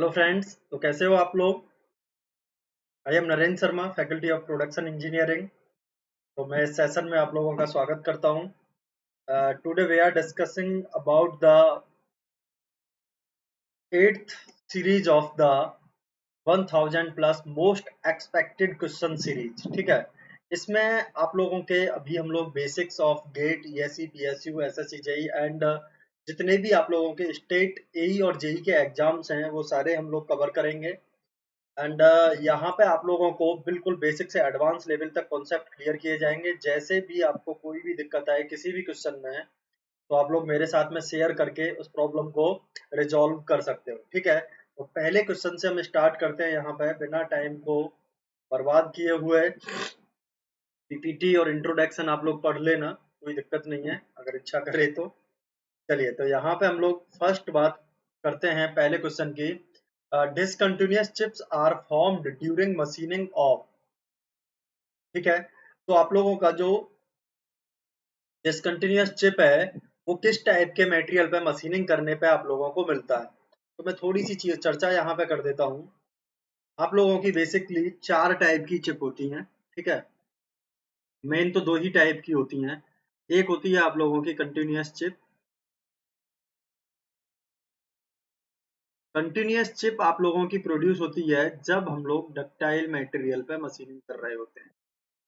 Hello friends, तो कैसे हो आप लोग। I am Narendra Sharma, faculty of production engineering. तो मैं इस सेशन में आप लोगों का स्वागत करता हूँ। Today we are discussing about the 8th series of the 1000 plus most expected question series. ठीक है, इसमें आप लोगों के अभी हम लोग basics of GATE, ESE, PSU, SSC, JE and जितने भी आप लोगों के स्टेट एई और जेई के एग्जाम्स हैं वो सारे हम लोग कवर करेंगे। एंड यहाँ पे आप लोगों को बिल्कुल बेसिक से एडवांस लेवल तक कॉन्सेप्ट क्लियर किए जाएंगे। जैसे भी आपको कोई भी दिक्कत आए किसी भी क्वेश्चन में, तो आप लोग मेरे साथ में शेयर करके उस प्रॉब्लम को रिजॉल्व कर सकते हो। ठीक है, तो पहले क्वेश्चन से हम स्टार्ट करते हैं। यहाँ पे बिना टाइम को बर्बाद किए हुए पीपीटी और इंट्रोडक्शन आप लोग पढ़ लेना, कोई दिक्कत नहीं है अगर इच्छा करे तो। चलिए, तो यहाँ पे हम लोग फर्स्ट बात करते हैं पहले क्वेश्चन की। Discontinuous chips are formed during machining of. ठीक है, तो आप लोगों का जो डिसकंटिन्यूअस चिप है वो किस टाइप के मटेरियल पे मशीनिंग करने पे आप लोगों को मिलता है। तो मैं थोड़ी सी चीज चर्चा यहाँ पे कर देता हूँ। आप लोगों की बेसिकली चार टाइप की चिप होती हैं। ठीक है, मेन तो दो ही टाइप की होती हैं। एक होती है आप लोगों की कंटिन्यूअस चिप। कंटिन्यूअस चिप आप लोगों की प्रोड्यूस होती है जब हम लोग डक्टाइल मटेरियल पे मशीनिंग कर रहे होते हैं।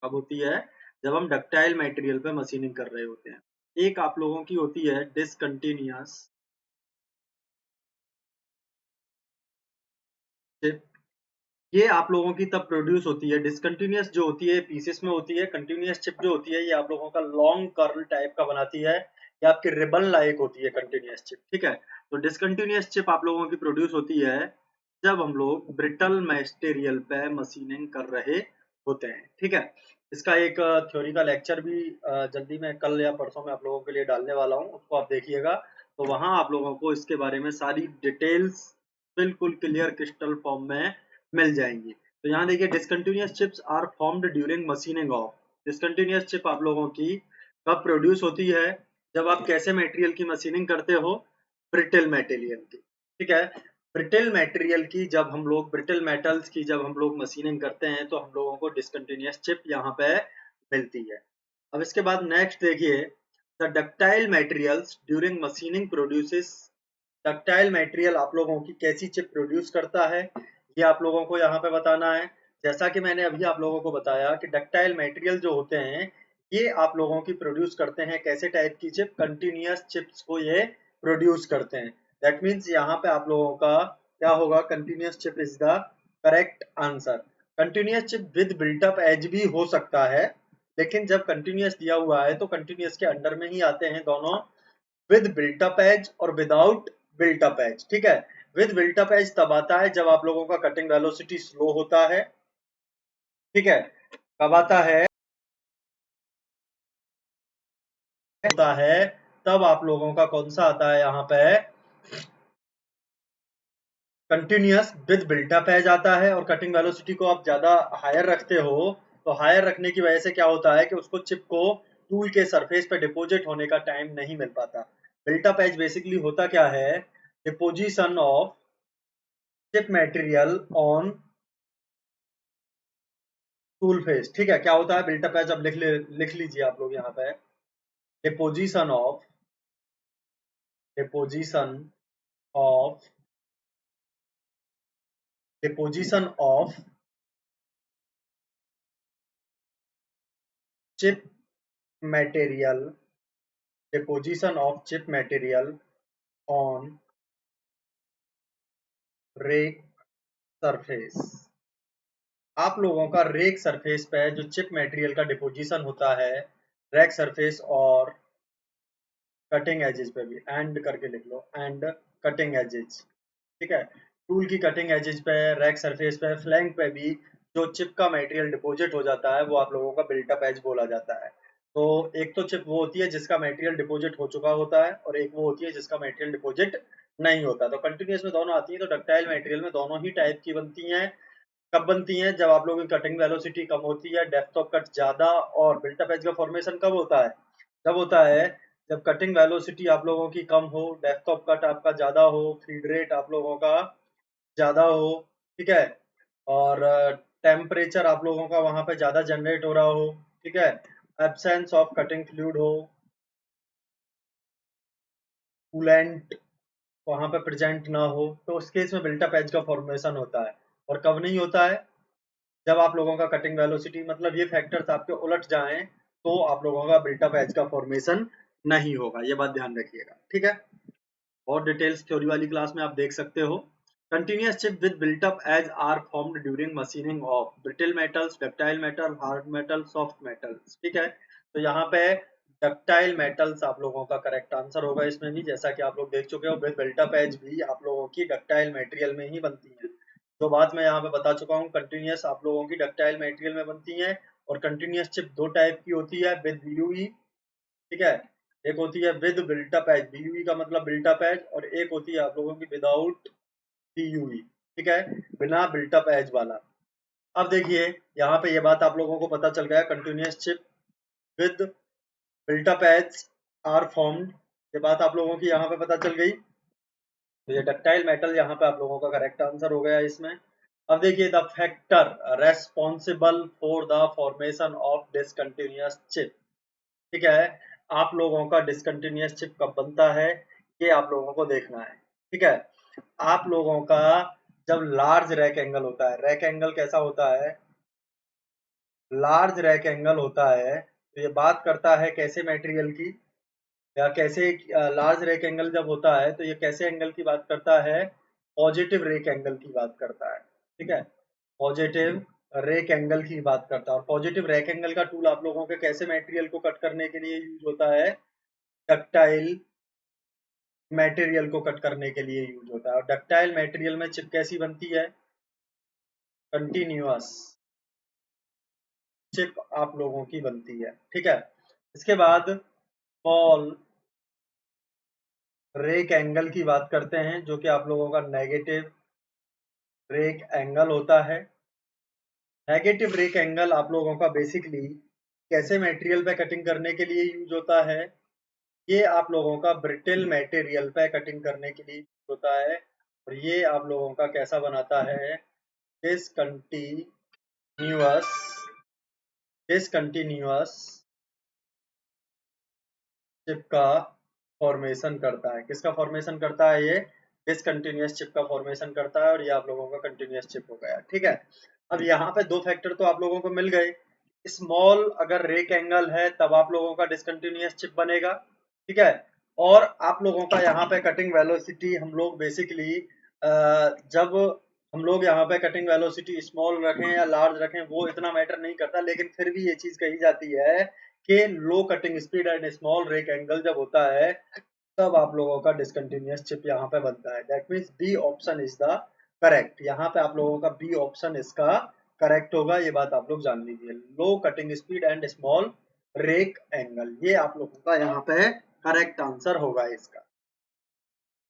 कब होती है? जब हम डक्टाइल मटेरियल पे मशीनिंग कर रहे होते हैं। एक आप लोगों की होती है डिसकंटिन्यूअस चिप। ये आप लोगों की तब प्रोड्यूस होती है। डिसकंटिन्यूअस जो होती है पीसेस में होती है। कंटिन्यूअस चिप जो होती है ये आप लोगों का लॉन्ग कर्ल टाइप का बनाती है। ये आपकी रिबन लाइक होती है कंटिन्यूअस चिप। ठीक है, तो डिसकंटिन्यूअस चिप आप लोगों की प्रोड्यूस होती है जब हम लोग ब्रिटल मटेरियल पे मशीनिंग कर रहे होते हैं। ठीक है, इसका एक थ्योरी का लेक्चर भी जल्दी में कल या परसों में आप लोगों के लिए डालने वाला हूँ, उसको आप देखिएगा। तो वहां आप लोगों को इसके बारे में सारी डिटेल्स बिल्कुल क्लियर क्रिस्टल फॉर्म में मिल जाएंगी। तो यहाँ देखिए, discontinuous chips are formed during machining of. Discontinuous chip आप लोगों की कब प्रोड्यूस होती है? जब आप कैसे मटेरियल की मशीनिंग करते हो? ब्रिटल मटेरियल की। ठीक है, ब्रिटल मटेरियल की जब हम लोग ब्रिटल मेटल्स की जब हम लोग मशीनिंग करते हैं तो हम लोगों को डिसकंटिन्यूअस चिप यहाँ पे मिलती है। अब इसके बाद नेक्स्ट देखिए, the ductile materials during machining produces. Ductile material आप लोगों की कैसी चिप प्रोड्यूस करता है, ये आप लोगों को यहाँ पे बताना है। जैसा कि मैंने अभी आप लोगों को बताया कि डक्टाइल मटेरियल जो होते हैं ये आप लोगों की प्रोड्यूस करते हैं कैसे टाइप की चिप? कंटिन्यूअस चिप्स को ये प्रोड्यूस करते हैं। दैट मीन्स यहाँ पे आप लोगों का क्या होगा? Continuous chip is the correct answer. Continuous chip with built up edge भी हो सकता है, लेकिन जब कंटिन्यूअस दिया हुआ है तो कंटिन्यूअस के अंडर में ही आते हैं दोनों, विद बिल्टअप एज और विदाउट बिल्टअप एज। ठीक है, विद बिल्टअप एज तब आता है जब आप लोगों का कटिंग वेलोसिटी स्लो होता है। ठीक है, कब आता है? होता है तब आप लोगों का कौन सा आता है यहाँ पे? कंटिन्यूअस विद बिल्टअप एज आता है। और कटिंग वेलोसिटी को आप ज्यादा हायर रखते हो तो हायर रखने की वजह से क्या होता है कि उसको चिप को टूल के सरफेस पे डिपोजिट होने का टाइम नहीं मिल पाता। बिल्टअप एज बेसिकली होता क्या है? Deposition of chip material on tool face. ठीक है, क्या होता है बिल्टअप एज? अब लिख लीजिए आप लोग यहाँ पे। Deposition of deposition of deposition of chip material. Deposition of chip material on rake surface. आप लोगों का रेक सरफेस पे जो चिप मटेरियल का डिपोजिशन होता है, रैक सरफेस और कटिंग एजेस पे भी एंड करके लिख लो, एंड कटिंग एजेस। ठीक है, टूल की कटिंग एजेस पे, रैक सरफेस पे, फ्लैंक पे भी जो चिप का मटेरियल डिपोजिट हो जाता है वो आप लोगों का बिल्टअप एज बोला जाता है। तो एक तो चिप वो होती है जिसका मटेरियल डिपोजिट हो चुका होता है और एक वो होती है जिसका मटेरियल डिपोजिट नहीं होता। तो कंटिन्यूअस में दोनों आती है। तो डक्टाइल मटेरियल में दोनों ही टाइप की बनती हैं। कब बनती हैं? जब आप लोगों की कटिंग वेलोसिटी कम होती है, डेप्थ ऑफ कट ज्यादा। और बिल्टअप एज का फॉर्मेशन कब होता है? जब होता है जब कटिंग वेलोसिटी आप लोगों की कम हो, डेप्थ ऑफ कट आपका ज्यादा हो, फीड रेट आप लोगों का ज्यादा हो, ठीक है, और टेम्परेचर आप लोगों का वहां पे ज्यादा जनरेट हो रहा हो, ठीक है, एब्सेंस ऑफ कटिंग फ्लूइड हो, कूलेंट वहां पे प्रेजेंट ना हो, तो उस केस में बिल्ट अप एज का फॉर्मेशन होता है। और कब नहीं होता है? जब आप लोगों का कटिंग वेलोसिटी मतलब ये फैक्टर्स आपके उलट जाएं, तो आप लोगों का बिल्ट अप एज का फॉर्मेशन नहीं होगा, ये बात ध्यान रखिएगा, ठीक है। और डिटेल्स थ्योरी वाली क्लास में आप देख सकते हो। Continuous chip with built up edge are formed during machining of brittle metals, ductile metal, hard metal, soft metals, ठीक है। तो यहाँ पे डक्टाइल मेटल्स आप लोगों का करेक्ट आंसर होगा इसमें भी, जैसा कि आप लोग देख चुके हो विद बिल्ट अप एज भी आप लोगों की डक्टाइल मटेरियल में ही बनती है। तो बात मैं यहाँ पे बता चुका हूँ, कंटिन्यूअस आप लोगों की डक्टाइल मटेरियल में बनती है, और कंटिन्यूअस चिप दो टाइप की होती है, विद बीयूई, ठीक है, एक होती है विद बिल्ट अप एज, बीयूई का मतलब बिल्ट अप एज, और एक होती है आप लोगों की विदाउट बीयूई, ठीक है, बिना बिल्ट अप एज वाला। अब देखिए यहाँ पे ये बात आप लोगों को पता चल गया, continuous chip with built up edge are formed, ये बात आप लोगों की यहाँ पे पता चल गई। तो ये डक्टाइल मेटल यहाँ पे आप लोगों का करेक्ट आंसर हो गया इसमें। अब देखिए the factor responsible for the formation of discontinuous chip, ठीक है, आप लोगों का डिसकंटिन्यूअस चिप कब बनता है, ये आप लोगों को देखना है, ठीक है। आप लोगों का जब लार्ज रैक एंगल होता है, रैक एंगल कैसा होता है, लार्ज रैक एंगल होता है, तो ये बात करता है कैसे मटेरियल की, या कैसे लार्ज रेक एंगल जब होता है तो ये कैसे एंगल की बात करता है, पॉजिटिव रेक एंगल की बात करता है, ठीक है, पॉजिटिव रेक एंगल की बात करता है। और पॉजिटिव रेक एंगल का टूल आप लोगों के कैसे मटेरियल को कट करने के लिए यूज होता है, डक्टाइल मटेरियल को कट करने के लिए यूज होता है। और डक्टाइल मटेरियल में चिप कैसी बनती है, कंटिन्यूअस चिप आप लोगों की बनती है, ठीक है। इसके बाद स्मॉल रेक एंगल की बात करते हैं, जो कि आप लोगों का नेगेटिव रेक एंगल होता है। नेगेटिव रेक एंगल आप लोगों का बेसिकली कैसे मटेरियल पे कटिंग करने के लिए यूज होता है, ये आप लोगों का ब्रिटल मटेरियल पे कटिंग करने के लिए यूज होता है। और ये आप लोगों का कैसा बनाता है, डिसकंटिन्यूअस डिसकंटिन्यूअस चिप का फॉर्मेशन करता है। किसका फॉर्मेशन करता है, ये डिसकंटिन्यूअस चिप का फॉर्मेशन करता है, और ये आप लोगों का कंटिन्यूअस चिप हो गया, ठीक है। अब यहाँ पे दो फैक्टर तो आप लोगों को मिल गए, स्मॉल अगर रेक एंगल है तब आप लोगों का डिसकंटिन्यूअस चिप बनेगा, ठीक है। और आप लोगों का यहाँ पे कटिंग वेलोसिटी हम लोग बेसिकली जब हम लोग यहाँ पे कटिंग वेलोसिटी स्मॉल रखें या लार्ज रखें वो इतना मैटर नहीं करता, लेकिन फिर भी ये चीज कही जाती है कि low cutting speed and small rake angle जब होता है तब आप लोगों का डिसकंटिन्यूअस चिप यहाँ पे बनता है। That means B option is the correct, यहाँ पे आप लोगों का बी ऑप्शन इसका करेक्ट होगा, ये बात आप लोग जान लीजिए, low cutting speed and small rake angle, ये आप लोगों का यहाँ पे करेक्ट आंसर होगा इसका।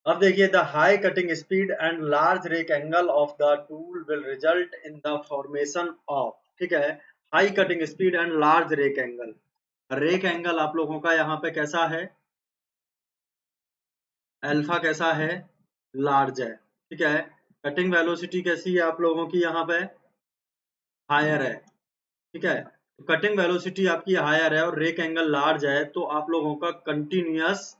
अब देखिए the high cutting speed and large rake angle of the tool will result in the formation of, ठीक है, high cutting speed and large rake angle. Rake angle आप लोगों का यहाँ पे कैसा है, अल्फा कैसा है, लार्ज है, ठीक है। कटिंग वेलोसिटी कैसी है आप लोगों की यहाँ पे, हायर है, ठीक है। तो कटिंग वेलोसिटी आपकी हायर है और रेक एंगल लार्ज है, तो आप लोगों का कंटिन्यूअस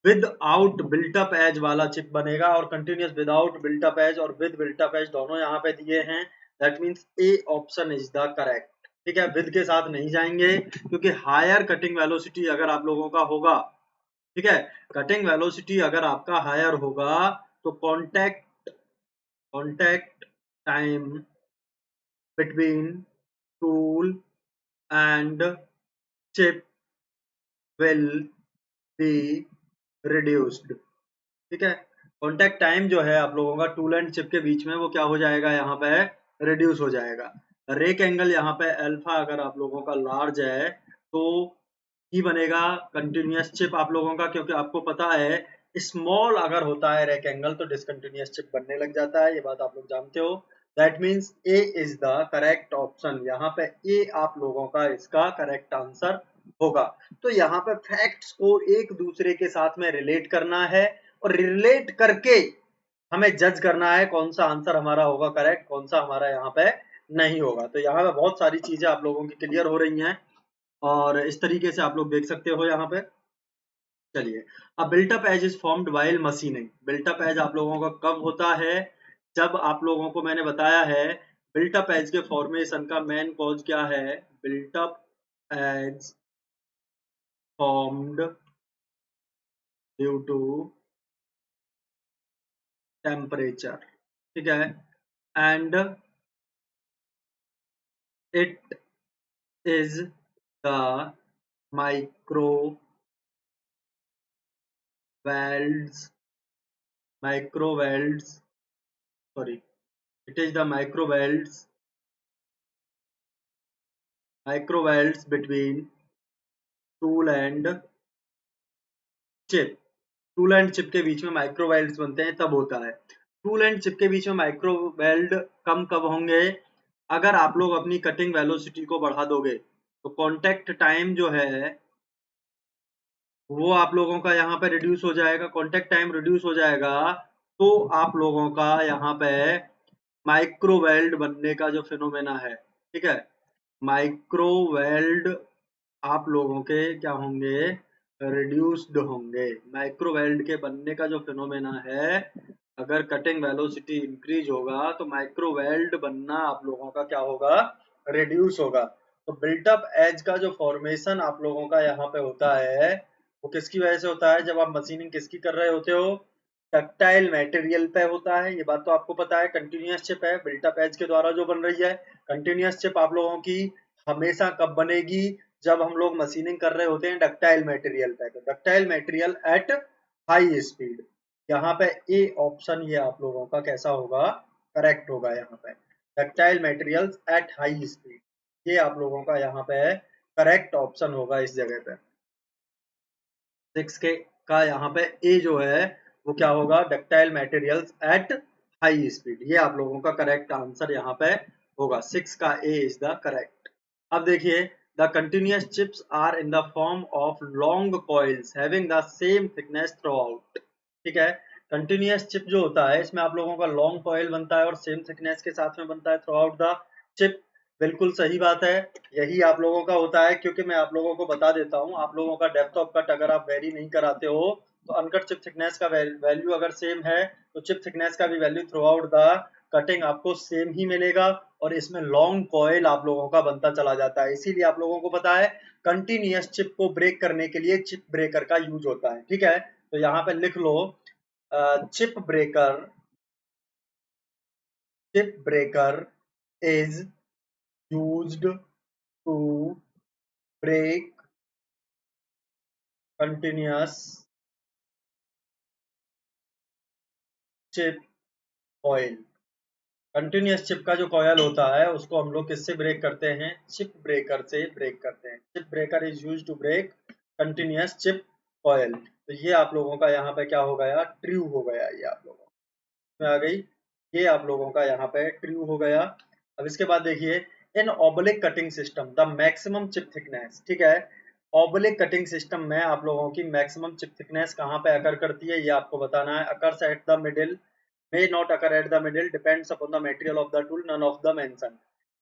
विदाउट बिल्टअप एज वाला चिप बनेगा, और कंटिन्यूअस विदाउट बिल्टअप एज और विद बिल्टअप एज दोनों यहाँ पे दिए हैं। That means A option is the correct, ठीक है। विद के साथ नहीं जाएंगे क्योंकि हायर कटिंग वेलोसिटी अगर आप लोगों का होगा, ठीक है, कटिंग वेलोसिटी अगर आपका हायर होगा तो contact time between tool and chip will be reduced, ठीक है। कॉन्टैक्ट टाइम जो है आप लोगों का टूल एंड चिप के बीच में वो क्या हो जाएगा, यहाँ पे रिड्यूस हो जाएगा। रेक एंगल यहाँ पे अल्फा अगर आप लोगों का लार्ज है तो ही बनेगा कंटिन्यूअस चिप आप लोगों का, क्योंकि आपको पता है स्मॉल अगर होता है रेक एंगल तो डिसकंटिन्यूअस चिप बनने लग जाता है, ये बात आप लोग जानते हो। That means A is the correct option, यहाँ पे ए आप लोगों का इसका करेक्ट आंसर होगा। तो यहाँ पे फैक्ट्स को एक दूसरे के साथ में रिलेट करना है, और रिलेट करके हमें जज करना है कौन सा आंसर हमारा होगा करेक्ट, कौन सा हमारा यहाँ पे नहीं होगा। तो यहाँ पे बहुत सारी चीजें आप लोगों की क्लियर हो रही हैं और इस तरीके से आप लोग देख सकते हो यहाँ पे। चलिए, अब built up edge is formed while machining. Built up edge आप लोगों का कब होता है? जब आप लोगों को मैंने बताया है बिल्ट अप एज के फॉर्मेशन का मेन कॉज क्या है। Built up edge formed due to temperature, ठीक है, and it is the micro welds, micro welds, sorry, it is the micro welds between tool and chip। Tool and chip के बीच में micro welds बनते हैं तब होता है। टूल एंड चिप के बीच में माइक्रो वेल्ड कम कब होंगे? अगर आप लोग अपनी कटिंग वेलोसिटी को बढ़ा दोगे तो कांटेक्ट टाइम जो है वो आप लोगों का यहाँ पे रिड्यूस हो जाएगा। कांटेक्ट टाइम रिड्यूस हो जाएगा तो आप लोगों का यहाँ पे माइक्रो वेल्ड बनने का जो फिनोमेना है, ठीक है, माइक्रो वेल्ड आप लोगों के क्या होंगे? रिड्यूस्ड होंगे। माइक्रो वेल्ड के बनने का जो फिनोमेना है, अगर कटिंग वेलोसिटी इंक्रीज होगा तो माइक्रो वेल्ड बनना आप लोगों का क्या होगा? रिड्यूस होगा। तो बिल्टअप एज का जो फॉर्मेशन आप लोगों का यहाँ पे होता है वो किसकी वजह से होता है? जब आप मशीनिंग किसकी कर रहे होते हो? डक्टाइल मटेरियल पे होता है। ये बात तो आपको पता है। कंटिन्यूअस चिप है बिल्टअप एज के द्वारा जो बन रही है। कंटिन्यूअस चिप आप लोगों की हमेशा कब बनेगी? जब हम लोग मशीनिंग कर रहे होते हैं डक्टाइल मटेरियल पे। तो ductile material at high speed, यहाँ पे ए ऑप्शन ये आप लोगों का कैसा होगा? करेक्ट होगा। यहाँ पे ductile materials at high speed, ये आप लोगों का यहाँ पे करेक्ट ऑप्शन होगा इस जगह पे। 6 के का यहाँ पे ए जो है वो क्या होगा? Ductile materials at high speed, ये आप लोगों का करेक्ट आंसर यहाँ पे होगा। 6 का ए इज द करेक्ट। अब देखिए, the continuous chips are in the form of long coils having the same thickness throughout, ठीक है। कंटिन्यूअस चिप जो होता है इसमें आप लोगों का लॉन्ग कॉइल बनता है और सेम थिकनेस के साथ में बनता है थ्रू आउट द चिप। बिल्कुल सही बात है, यही आप लोगों का होता है। क्योंकि मैं आप लोगों को बता देता हूँ, आप लोगों का डेप्थ ऑफ कट अगर आप वेरी नहीं कराते हो तो अनकट चिप थिकनेस का वैल्यू अगर सेम है तो चिप थिकनेस का भी value through out the cutting आपको सेम ही मिलेगा और इसमें लॉन्ग कॉइल आप लोगों का बनता चला जाता है। इसीलिए आप लोगों को पता है कंटिन्यूअस चिप को ब्रेक करने के लिए चिप ब्रेकर का यूज होता है, ठीक है। तो यहाँ पे लिख लो chip breaker, chip breaker is used to break continuous chip coil. Continuous chip का जो कॉयल होता है उसको हम लोग किससे ब्रेक करते हैं? चिप ब्रेकर से ब्रेक करते हैं। Chip breaker is use to break continuous chip coil. तो ये आप लोगों का यहाँ पे क्या हो गया? ट्रू हो गया। ये आप लोगों में आ गई, ये आप लोगों का यहाँ पे ट्रू हो गया। अब इसके बाद देखिए, in oblique cutting system the maximum chip thickness, ठीक है। ऑबलिक कटिंग सिस्टम में आप लोगों की मैक्सिमम चिप थिकनेस कहाँ पे अकर करती है ये आपको बताना है। Occurs at the middle, may not occur at the middle, depends upon the material of the tool, none of the mention।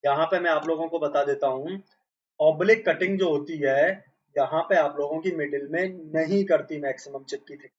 यहाँ पे मैं आप लोगों को बता देता हूँ, ऑब्लिक कटिंग जो होती है यहाँ पे आप लोगों की मिडिल में नहीं करती मैक्सिमम चिप की थिकनेस,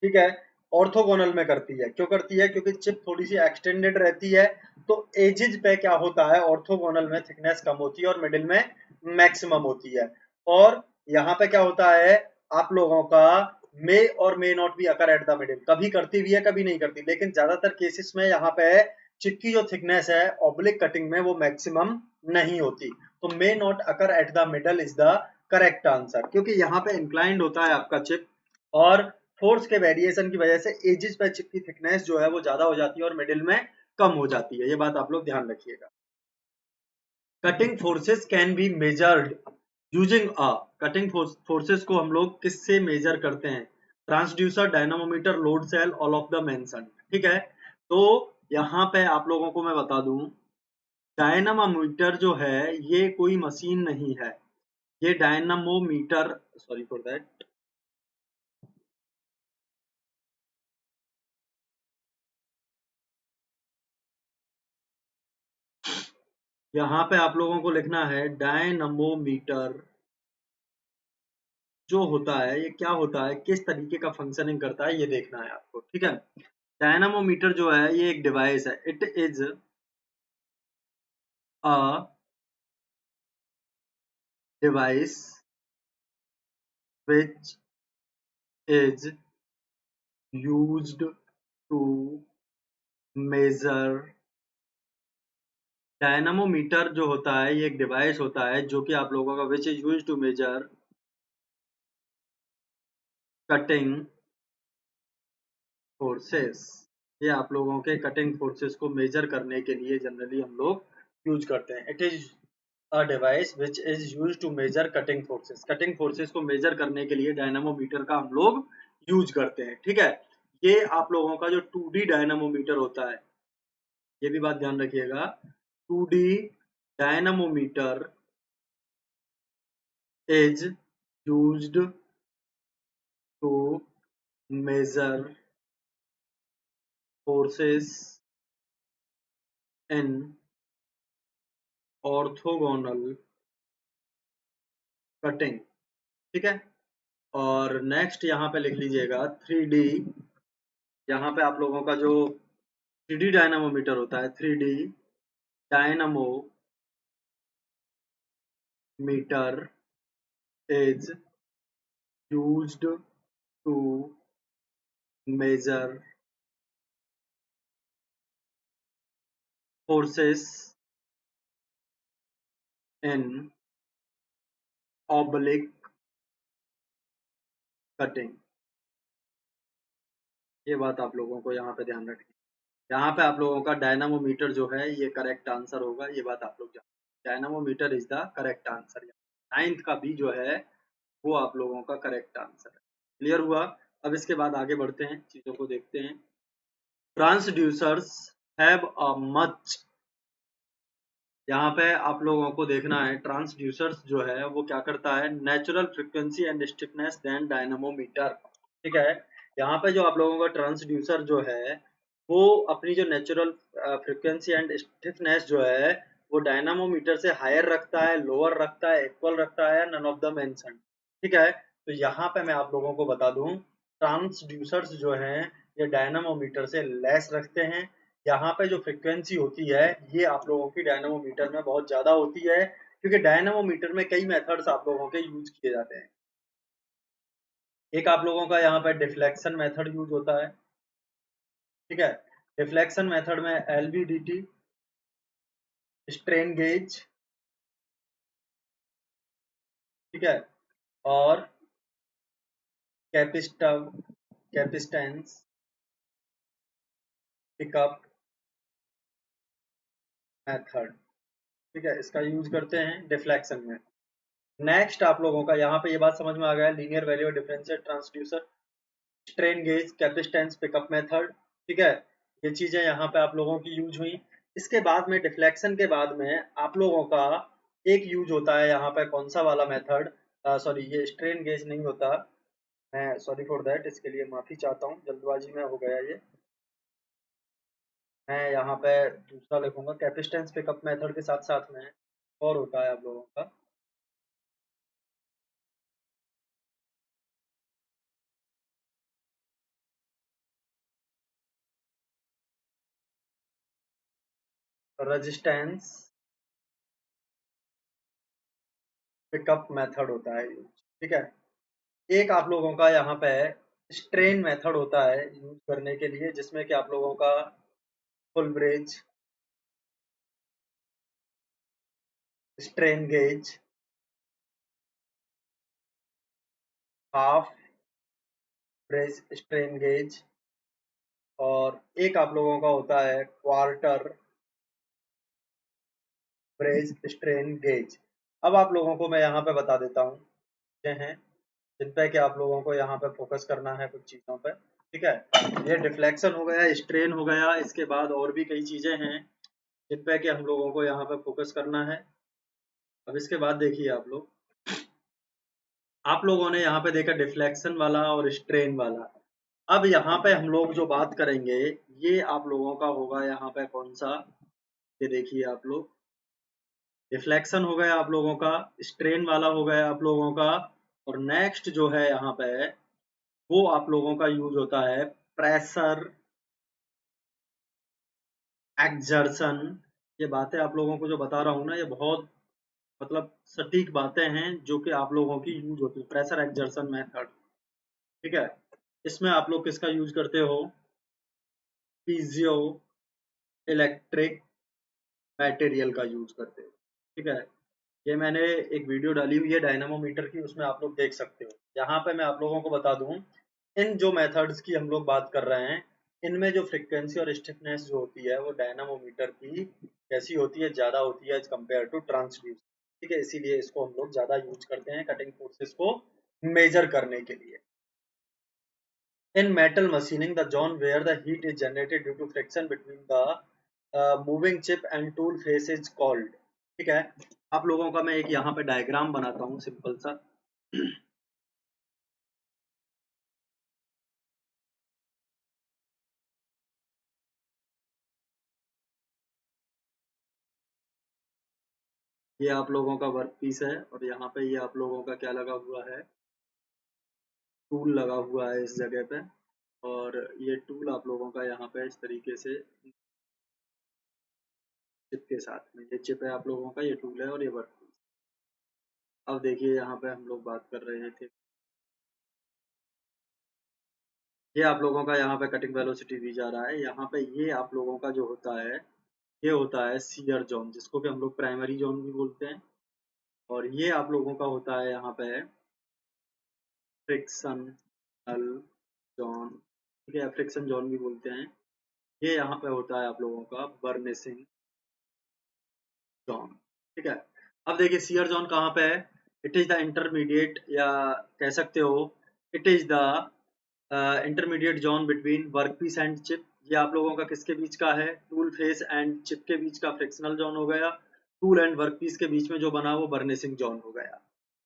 ठीक है। ऑर्थोगोनल में करती है। क्यों करती है? क्योंकि चिप थोड़ी सी एक्सटेंडेड रहती है तो एजिज पे क्या होता है? ऑर्थोगोनल में थिकनेस कम होती है और मिडिल में मैक्सिमम होती है। और यहाँ पे क्या होता है? आप लोगों का मे और may not be occur at the middle, कभी करती भी है कभी नहीं करती, लेकिन ज्यादातर केसेस में यहाँ पे चिप की जो थिकनेस है ऑब्लिक कटिंग में वो मैक्सिमम नहीं होती। तो may not occur at the middle is the correct answer, क्योंकि यहाँ पे इंक्लाइंड होता है आपका चिप और फोर्स के वेरिएशन की वजह से एजिस पे चिप की थिकनेस जो है वो ज्यादा हो जाती है और मिडिल में कम हो जाती है। ये बात आप लोग ध्यान रखिएगा। Cutting forces can be measured using a, cutting forces को हम लोग किससे मेजर करते हैं? Transducer, dynamometer, load cell, all of the mention, ठीक है। तो यहाँ पे आप लोगों को मैं बता दूं, डायनामोमीटर जो है ये कोई मशीन नहीं है। ये डायनामोमीटर, सॉरी फॉर दैट, यहाँ पे आप लोगों को लिखना है डायनमोमीटर जो होता है ये क्या होता है, किस तरीके का फंक्शनिंग करता है, ये देखना है आपको, ठीक है। डायनामोमीटर जो है ये एक डिवाइस है। It is a device which is used to measure। Dynamometer जो होता है ये एक डिवाइस होता है जो कि आप लोगों का which is use to measure cutting forces. ये आप लोगों के कटिंग फोर्सेस को मेजर करने के लिए जनरली हम लोग यूज करते हैं। It is a device which is use to measure cutting forces. Cutting forces को मेजर करने के लिए डायनामोमीटर का हम लोग यूज करते हैं, ठीक है। ये आप लोगों का जो 2D डायनामोमीटर होता है, ये भी बात ध्यान रखिएगा। 2D dynamometer is used to measure forces in orthogonal cutting, ठीक है। और नेक्स्ट यहाँ पे लिख लीजिएगा 3D। यहाँ पे आप लोगों का जो 3D डायनामोमीटर होता है, 3D dynamometer is used to measure forces in oblique cutting। ये बात आप लोगों को यहाँ पे ध्यान रखनी है। यहाँ पे आप लोगों का डायनामोमीटर जो है ये करेक्ट आंसर होगा, ये बात आप लोग जानते हैं। Dynamometer is the correct answer. 9th का बी जो है वो आप लोगों का करेक्ट आंसर है। क्लियर हुआ। अब इसके बाद आगे बढ़ते हैं, चीजों को देखते हैं। Transducers have a much. यहाँ पे आप लोगों को देखना है ट्रांसड्यूसर्स जो है वो क्या करता है, natural frequency and stiffness then dynamometer, ठीक है। यहाँ पे जो आप लोगों का ट्रांसड्यूसर जो है वो अपनी जो नेचुरल फ्रीक्वेंसी एंड स्टिफनेस जो है वो डायनामोमीटर से हायर रखता है, लोअर रखता है, इक्वल रखता है, नन ऑफ द मेंशन, ठीक है। तो यहाँ पे मैं आप लोगों को बता दूं ट्रांसड्यूसर्स जो हैं ये डायनामोमीटर से लेस रखते हैं। यहाँ पे जो फ्रीक्वेंसी होती है ये आप लोगों की डायनामोमीटर में बहुत ज्यादा होती है, क्योंकि डायनामोमीटर में कई मेथड्स आप लोगों के यूज किए जाते हैं। एक आप लोगों का यहाँ पे डिफ्लेक्शन मेथड यूज होता है, ठीक है। डिफ्लेक्शन मेथड में एलवीडीटी, स्ट्रेन गेज, ठीक है, और कैपिस्टव कैपिस्टेंस पिकअप मेथड, ठीक है, इसका यूज करते हैं डिफ्लेक्शन में। नेक्स्ट आप लोगों का यहाँ पे ये बात समझ में आ गया, linear value differential transducer, strain gauge, capacitance pickup method, ठीक है। ये चीजें यहाँ पे आप लोगों की यूज हुई। इसके बाद में डिफ्लेक्शन के बाद में आप लोगों का एक यूज होता है यहाँ पे, कौन सा वाला मेथड, सॉरी ये स्ट्रेन गेज नहीं होता, मैं सॉरी फॉर दैट, इसके लिए माफी चाहता हूँ, जल्दबाजी में हो गया ये। मैं यहाँ पे दूसरा लिखूंगा, कैपेसिटेंस पिकअप मेथड के साथ साथ में और होता है आप लोगों का रेजिस्टेंस पिकअप मेथड होता है यूज, ठीक है। एक आप लोगों का यहाँ पे स्ट्रेन मेथड होता है यूज करने के लिए, जिसमें कि आप लोगों का full bridge, strain gauge, half bridge strain gauge, और एक आप लोगों का होता है क्वार्टर ब्रिज स्ट्रेन गेज। अब आप लोगों को मैं यहाँ पे बता देता हूँ चीजें हैं जिन पे कि आप लोगों को यहाँ पे फोकस करना है कुछ चीजों पे, ठीक है। ये डिफ्लेक्शन हो गया, स्ट्रेन हो गया, इसके बाद और भी कई चीजें हैं जिन पे कि हम लोगों को यहाँ पे फोकस करना है। अब इसके बाद देखिए आप लोगों ने यहाँ पे देखा डिफ्लेक्शन वाला और स्ट्रेन वाला। अब यहाँ पे हम लोग जो बात करेंगे ये आप लोगों का होगा यहाँ पे कौन सा, ये देखिए आप लोग, रिफ्लेक्शन हो गया आप लोगों का, स्ट्रेन वाला हो गया आप लोगों का, और नेक्स्ट जो है यहाँ पे वो आप लोगों का यूज होता है प्रेशर एक्सर्शन। ये बातें आप लोगों को जो बता रहा हूँ ना, ये बहुत मतलब सटीक बातें हैं जो कि आप लोगों की यूज होती है। प्रेशर एक्सर्शन मेथड, ठीक है, इसमें आप लोग किसका यूज करते हो, पीजियो इलेक्ट्रिक मटेरियल का यूज करते हो, ठीक है। ये मैंने एक वीडियो डाली हुई है डायनामोमीटर की, उसमें आप लोग देख सकते हो। यहाँ पे मैं आप लोगों को बता दूं, इन जो मेथड्स की हम लोग बात कर रहे हैं, इनमें जो फ्रीक्वेंसी और स्टिफनेस जो होती है वो डायनामोमीटर की कैसी होती है, ज्यादा होती है एज कम्पेयर टू ट्रांसड्यूसर, ठीक है। इसीलिए इसको हम लोग ज्यादा यूज करते हैं कटिंग फोर्सेस को मेजर करने के लिए। In metal machining, the zone where the heat is generated due to friction between the moving chip and tool face is called, ठीक है। आप लोगों का मैं एक यहाँ पे डायग्राम बनाता हूँ सिंपल सा। ये आप लोगों का वर्क पीस है और यहाँ पे ये आप लोगों का क्या लगा हुआ है, टूल लगा हुआ है इस जगह पे। और ये टूल आप लोगों का यहाँ पे इस तरीके से चिप के साथ में, ये चिप है आप लोगों का, ये टूल है और ये वर्क पीस। अब देखिए यहाँ पे हम लोग बात कर रहे थे, ये आप लोगों का यहाँ पे कटिंग वेलोसिटी दी जा रहा है। यहाँ पे ये आप लोगों का जो होता है, ये होता है सीयर जोन, जिसको कि हम लोग प्राइमरी जोन भी बोलते हैं। और ये आप लोगों का होता है यहाँ पे फ्रिक्शनल जोन, ठीक है, फ्रिक्शन जोन भी बोलते हैं। ये यहाँ पे होता है आप लोगों का बर्निशिंग जोन, ठीक है। अब देखिए सीयर जोन कहाँ पे है, इट इज द इंटरमीडिएट, या कह सकते हो it is the intermediate zone between workpiece and chip. ये आप लोगों का किसके बीच का है, टूल फेस एंड चिप के बीच का फ्रिक्शनल जोन हो गया। टूल एंड वर्कपीस के बीच में जो बना वो बर्निशिंग जोन हो गया।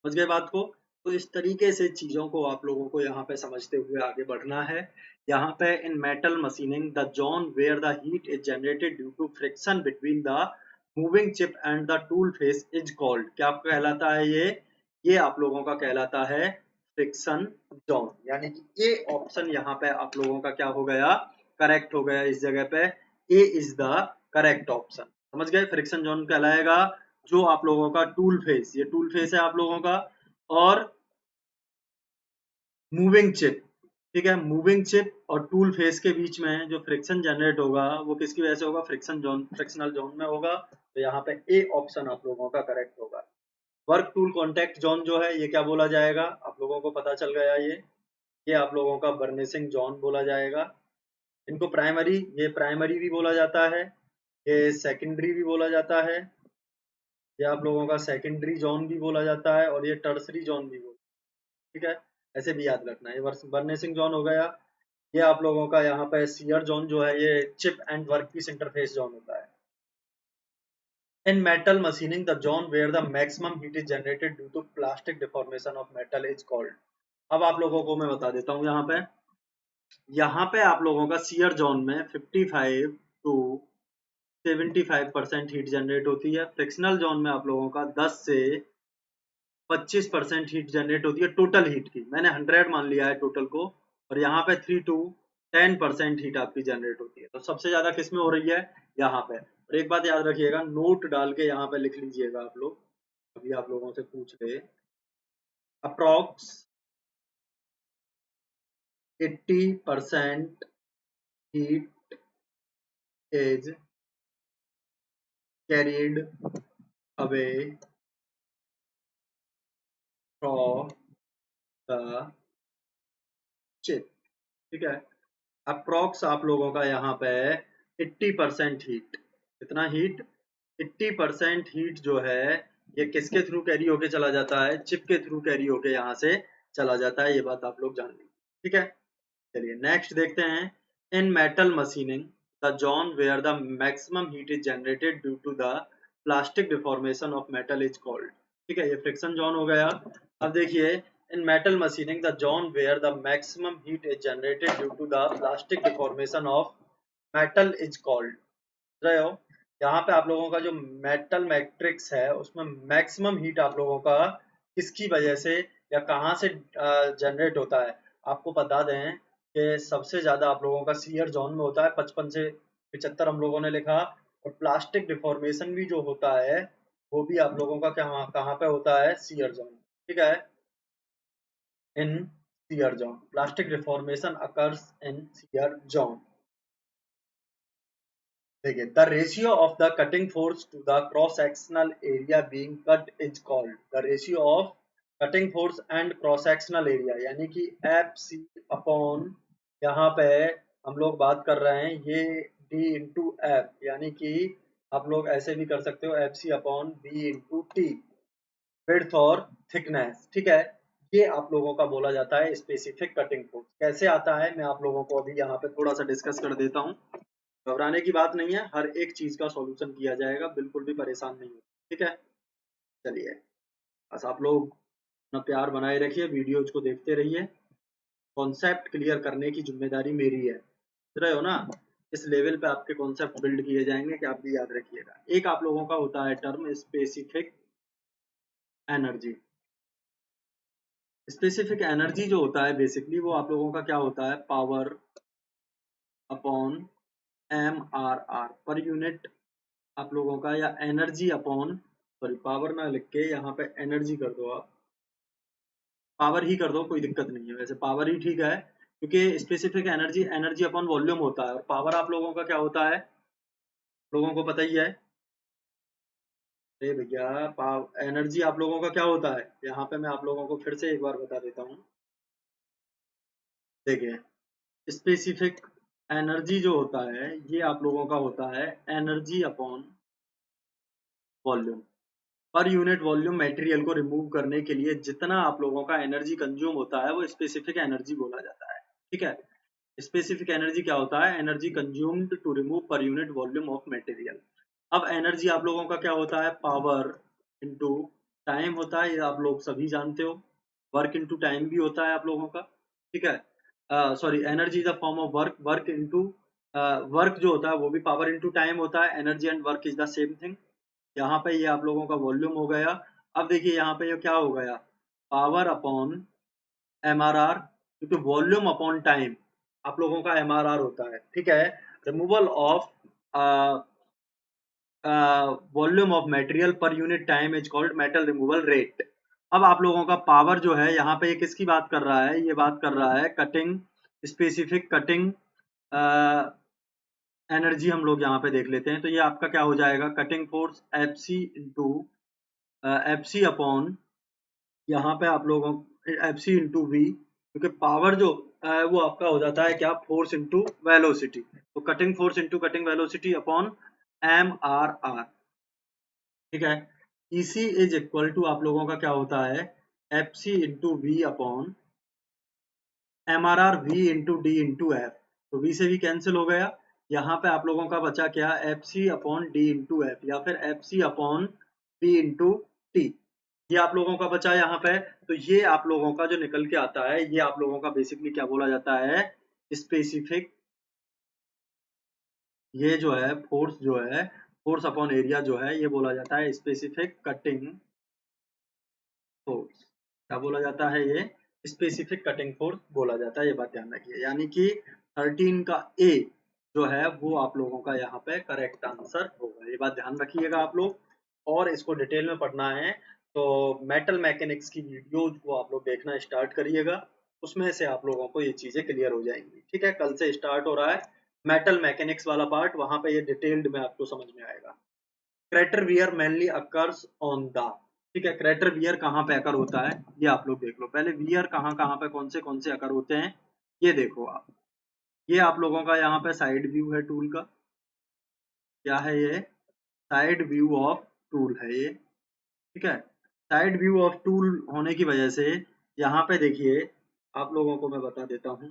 समझ गए बात को। तो इस तरीके से चीजों को आप लोगों को यहाँ पे समझते हुए आगे बढ़ना है। यहाँ पे in metal machining the zone where the heat is generated due to friction between the moving chip and the tool face is called, क्या कहलाता है ये आप लोगों का कहलाता है फ्रिक्शन जोन। यानी कि ए ऑप्शन यहाँ पे आप लोगों का क्या हो गया, करेक्ट हो गया इस जगह पे। ए इज द करेक्ट ऑप्शन। समझ गए, फ्रिक्शन जोन कहलाएगा जो आप लोगों का टूल फेस, ये टूल फेस है आप लोगों का, और मूविंग चिप, ठीक है, मूविंग चिप और टूल फेस के बीच में जो फ्रिक्शन जनरेट होगा वो किसकी वजह से होगा, फ्रिक्शन जोन, फ्रिक्शनल जोन में होगा। तो यहाँ पे ए ऑप्शन आप लोगों का करेक्ट होगा। वर्क टूल कॉन्टेक्ट जोन जो है ये क्या बोला जाएगा, आप लोगों को पता चल गया, ये आप लोगों का बर्निशिंग जोन बोला जाएगा। इनको प्राइमरी, ये प्राइमरी भी बोला जाता है, ये सेकेंडरी भी बोला जाता है, ये आप लोगों का सेकेंडरी जोन भी बोला जाता है, और ये टर्सरी जोन भी बोला, ठीक है। ऐसे भी याद रखना है। ये बर्निशिंग जोन हो गया। ये आप लोगों का यहाँ पे सीयर जोन जो है ये chip and workpiece interface zone होता है। In metal machining, the zone where the maximum heat is generated due to plastic deformation of metal is called। अब आप लोगों को मैं बता देता हूँ, यहाँ पे आप लोगों का सीयर जोन में 55 टू 75% हीट जनरेट होती है। फ्रिक्शनल जोन में आप लोगों का 10 से 25% हीट जनरेट होती है टोटल हीट की, मैंने 100 मान लिया है टोटल को। और यहाँ पे 3 टू 10% हीट आपकी जनरेट होती है। तो सबसे ज्यादा किस में हो रही है, यहाँ पे। और एक बात याद रखिएगा, नोट डाल के यहाँ पे लिख लीजिएगा आप लोग, अभी आप लोगों से पूछ रहे, approx 80% heat is carried away from the chip, ठीक है। अप्रॉक्स आप लोगों का यहाँ पे 80% हीट, कितना हीट, 80% हीट जो है ये किसके थ्रू कैरी होके चला जाता है, चिप के थ्रू कैरी होके यहाँ से चला जाता है। ये बात आप लोग जान लीजिए, ठीक है। चलिए नेक्स्ट देखते हैं। In metal machining the zone where the maximum heat is generated due to the plastic deformation of metal is called, ठीक है, ये फ्रिक्शन जोन हो गया। अब देखिए, in metal machining the zone where the maximum heat is generated due to the plastic deformation of metal is called, रहे हो। यहाँ पे आप लोगों का जो मेटल मैट्रिक्स है उसमें मैक्सिमम हीट आप लोगों का किसकी वजह से या कहाँ से जनरेट होता है। आपको बता दें कि सबसे ज्यादा आप लोगों का सीयर जोन में होता है, 55 से 75 हम लोगों ने लिखा। और प्लास्टिक डिफॉर्मेशन भी जो होता है वो भी आप लोगों का क्या कहाँ पे होता है, सीयर जोन, ठीक है, in shear zone. Plastic deformation occurs in shear zone. देखिए, the ratio of the cutting force to the cross sectional area being cut is called the ratio of cutting force and cross sectional area, यानी कि F C upon, यहाँ पे हम लोग बात कर रहे हैं ये डी इंटू एफ, यानी कि आप लोग ऐसे भी कर सकते हो F C upon B into T, width और थिकनेस, ठीक है। ये आप लोगों का बोला जाता है स्पेसिफिक कटिंग फोर्स। कैसे आता है मैं आप लोगों को अभी यहाँ पे थोड़ा सा डिस्कस कर देता हूँ। घबराने की बात नहीं है, हर एक चीज का सॉल्यूशन किया जाएगा, बिल्कुल भी परेशान नहीं हो, ठीक है। चलिए, बस आप लोग अपना प्यार बनाए रखिए, वीडियोज को देखते रहिए। कॉन्सेप्ट क्लियर करने की जिम्मेदारी मेरी है, समझ रहे हो ना। इस लेवल पे आपके कॉन्सेप्ट बिल्ड किए जाएंगे कि आप भी याद रखिएगा। एक आप लोगों का होता है term specific energy. Specific energy जो होता है बेसिकली वो आप लोगों का क्या होता है, power upon M R R per unit आप लोगों का, या एनर्जी अपॉन, सॉरी पावर ना लिख के यहाँ पे एनर्जी कर दो, आप पावर ही कर दो, कोई दिक्कत नहीं है, वैसे पावर ही ठीक है क्योंकि specific energy energy upon volume होता है, और पावर आप लोगों का क्या होता है लोगों को पता ही है। अरे भैया, एनर्जी आप लोगों का क्या होता है, यहाँ पे मैं आप लोगों को फिर से एक बार बता देता हूँ। देखिए, स्पेसिफिक एनर्जी जो होता है ये आप लोगों का होता है एनर्जी अपॉन वॉल्यूम। पर यूनिट वॉल्यूम मटेरियल को रिमूव करने के लिए जितना आप लोगों का एनर्जी कंज्यूम होता है वो स्पेसिफिक एनर्जी बोला जाता है, ठीक है। स्पेसिफिक एनर्जी क्या होता है, energy consumed to remove per unit volume of material. अब एनर्जी आप लोगों का क्या होता है, पावर इंटू टाइम होता है, ये आप लोग सभी जानते हो। वर्क इंटू टाइम भी होता है आप लोगों का, ठीक है। Sorry, energy is a form of work, work into work जो होता है वो भी पावर इंटू टाइम होता है। Energy and work is the same thing. यहाँ पे ये आप लोगों का वॉल्यूम हो गया। अब देखिए यहाँ पे ये क्या हो गया, power upon M R R, क्योंकि वॉल्यूम अपॉन टाइम आप लोगों का एम आर आर होता है, ठीक है। Removal of volume of material per unit time is called metal removal rate. अब आप लोगों का पावर जो है यहाँ पे ये किसकी बात कर रहा है, ये बात कर रहा है कटिंग, स्पेसिफिक कटिंग एनर्जी हम लोग यहाँ पे देख लेते हैं। तो ये आपका क्या हो जाएगा, cutting force F C into F C upon, यहाँ पे आप लोगों एफ सी इंटू वी, क्योंकि पावर जो वो आपका हो जाता है क्या, फोर्स इंटू वेलोसिटी। तो cutting force into cutting velocity upon M R R, ठीक है। इसी इज इक्वल टू आप लोगों का क्या होता है, F C into V upon M R R V into D into F. तो वी से भी कैंसिल हो गया, यहाँ पे आप लोगों का बचा क्या, F C upon D into F, या फिर F C upon B into T, ये आप लोगों का बचा यहाँ पे। तो ये आप लोगों का जो निकल के आता है ये आप लोगों का बेसिकली क्या बोला जाता है, स्पेसिफिक, ये जो है फोर्स जो है, फोर्स अपॉन एरिया जो है ये बोला जाता है स्पेसिफिक कटिंग फोर्स। क्या बोला जाता है ये, स्पेसिफिक कटिंग फोर्स बोला जाता है, ये बात ध्यान रखिए। यानी कि 13 का ए जो है वो आप लोगों का यहाँ पे करेक्ट आंसर होगा, ये बात ध्यान रखिएगा आप लोग। और इसको डिटेल में पढ़ना है तो मेटल मैकेनिक्स की वीडियोज को आप लोग देखना स्टार्ट करिएगा, उसमें से आप लोगों को ये चीजें क्लियर हो जाएंगी, ठीक है। कल से स्टार्ट हो रहा है मेटल मैकेनिक्स वाला पार्ट, वहां पे ये डिटेल्ड में आपको समझ में आएगा। Crater wear mainly occurs on the, ठीक है। क्रेटर वियर कहाँ पे अकर होता है ये आप लोग देख लो पहले, वियर कहाँ कहाँ पे कौन से अकर होते हैं ये देखो आप। ये आप लोगों का यहाँ पे साइड व्यू है टूल का, क्या है ये, साइड व्यू ऑफ टूल है ये, ठीक है। साइड व्यू ऑफ टूल होने की वजह से यहाँ पे देखिए आप लोगों को मैं बता देता हूँ,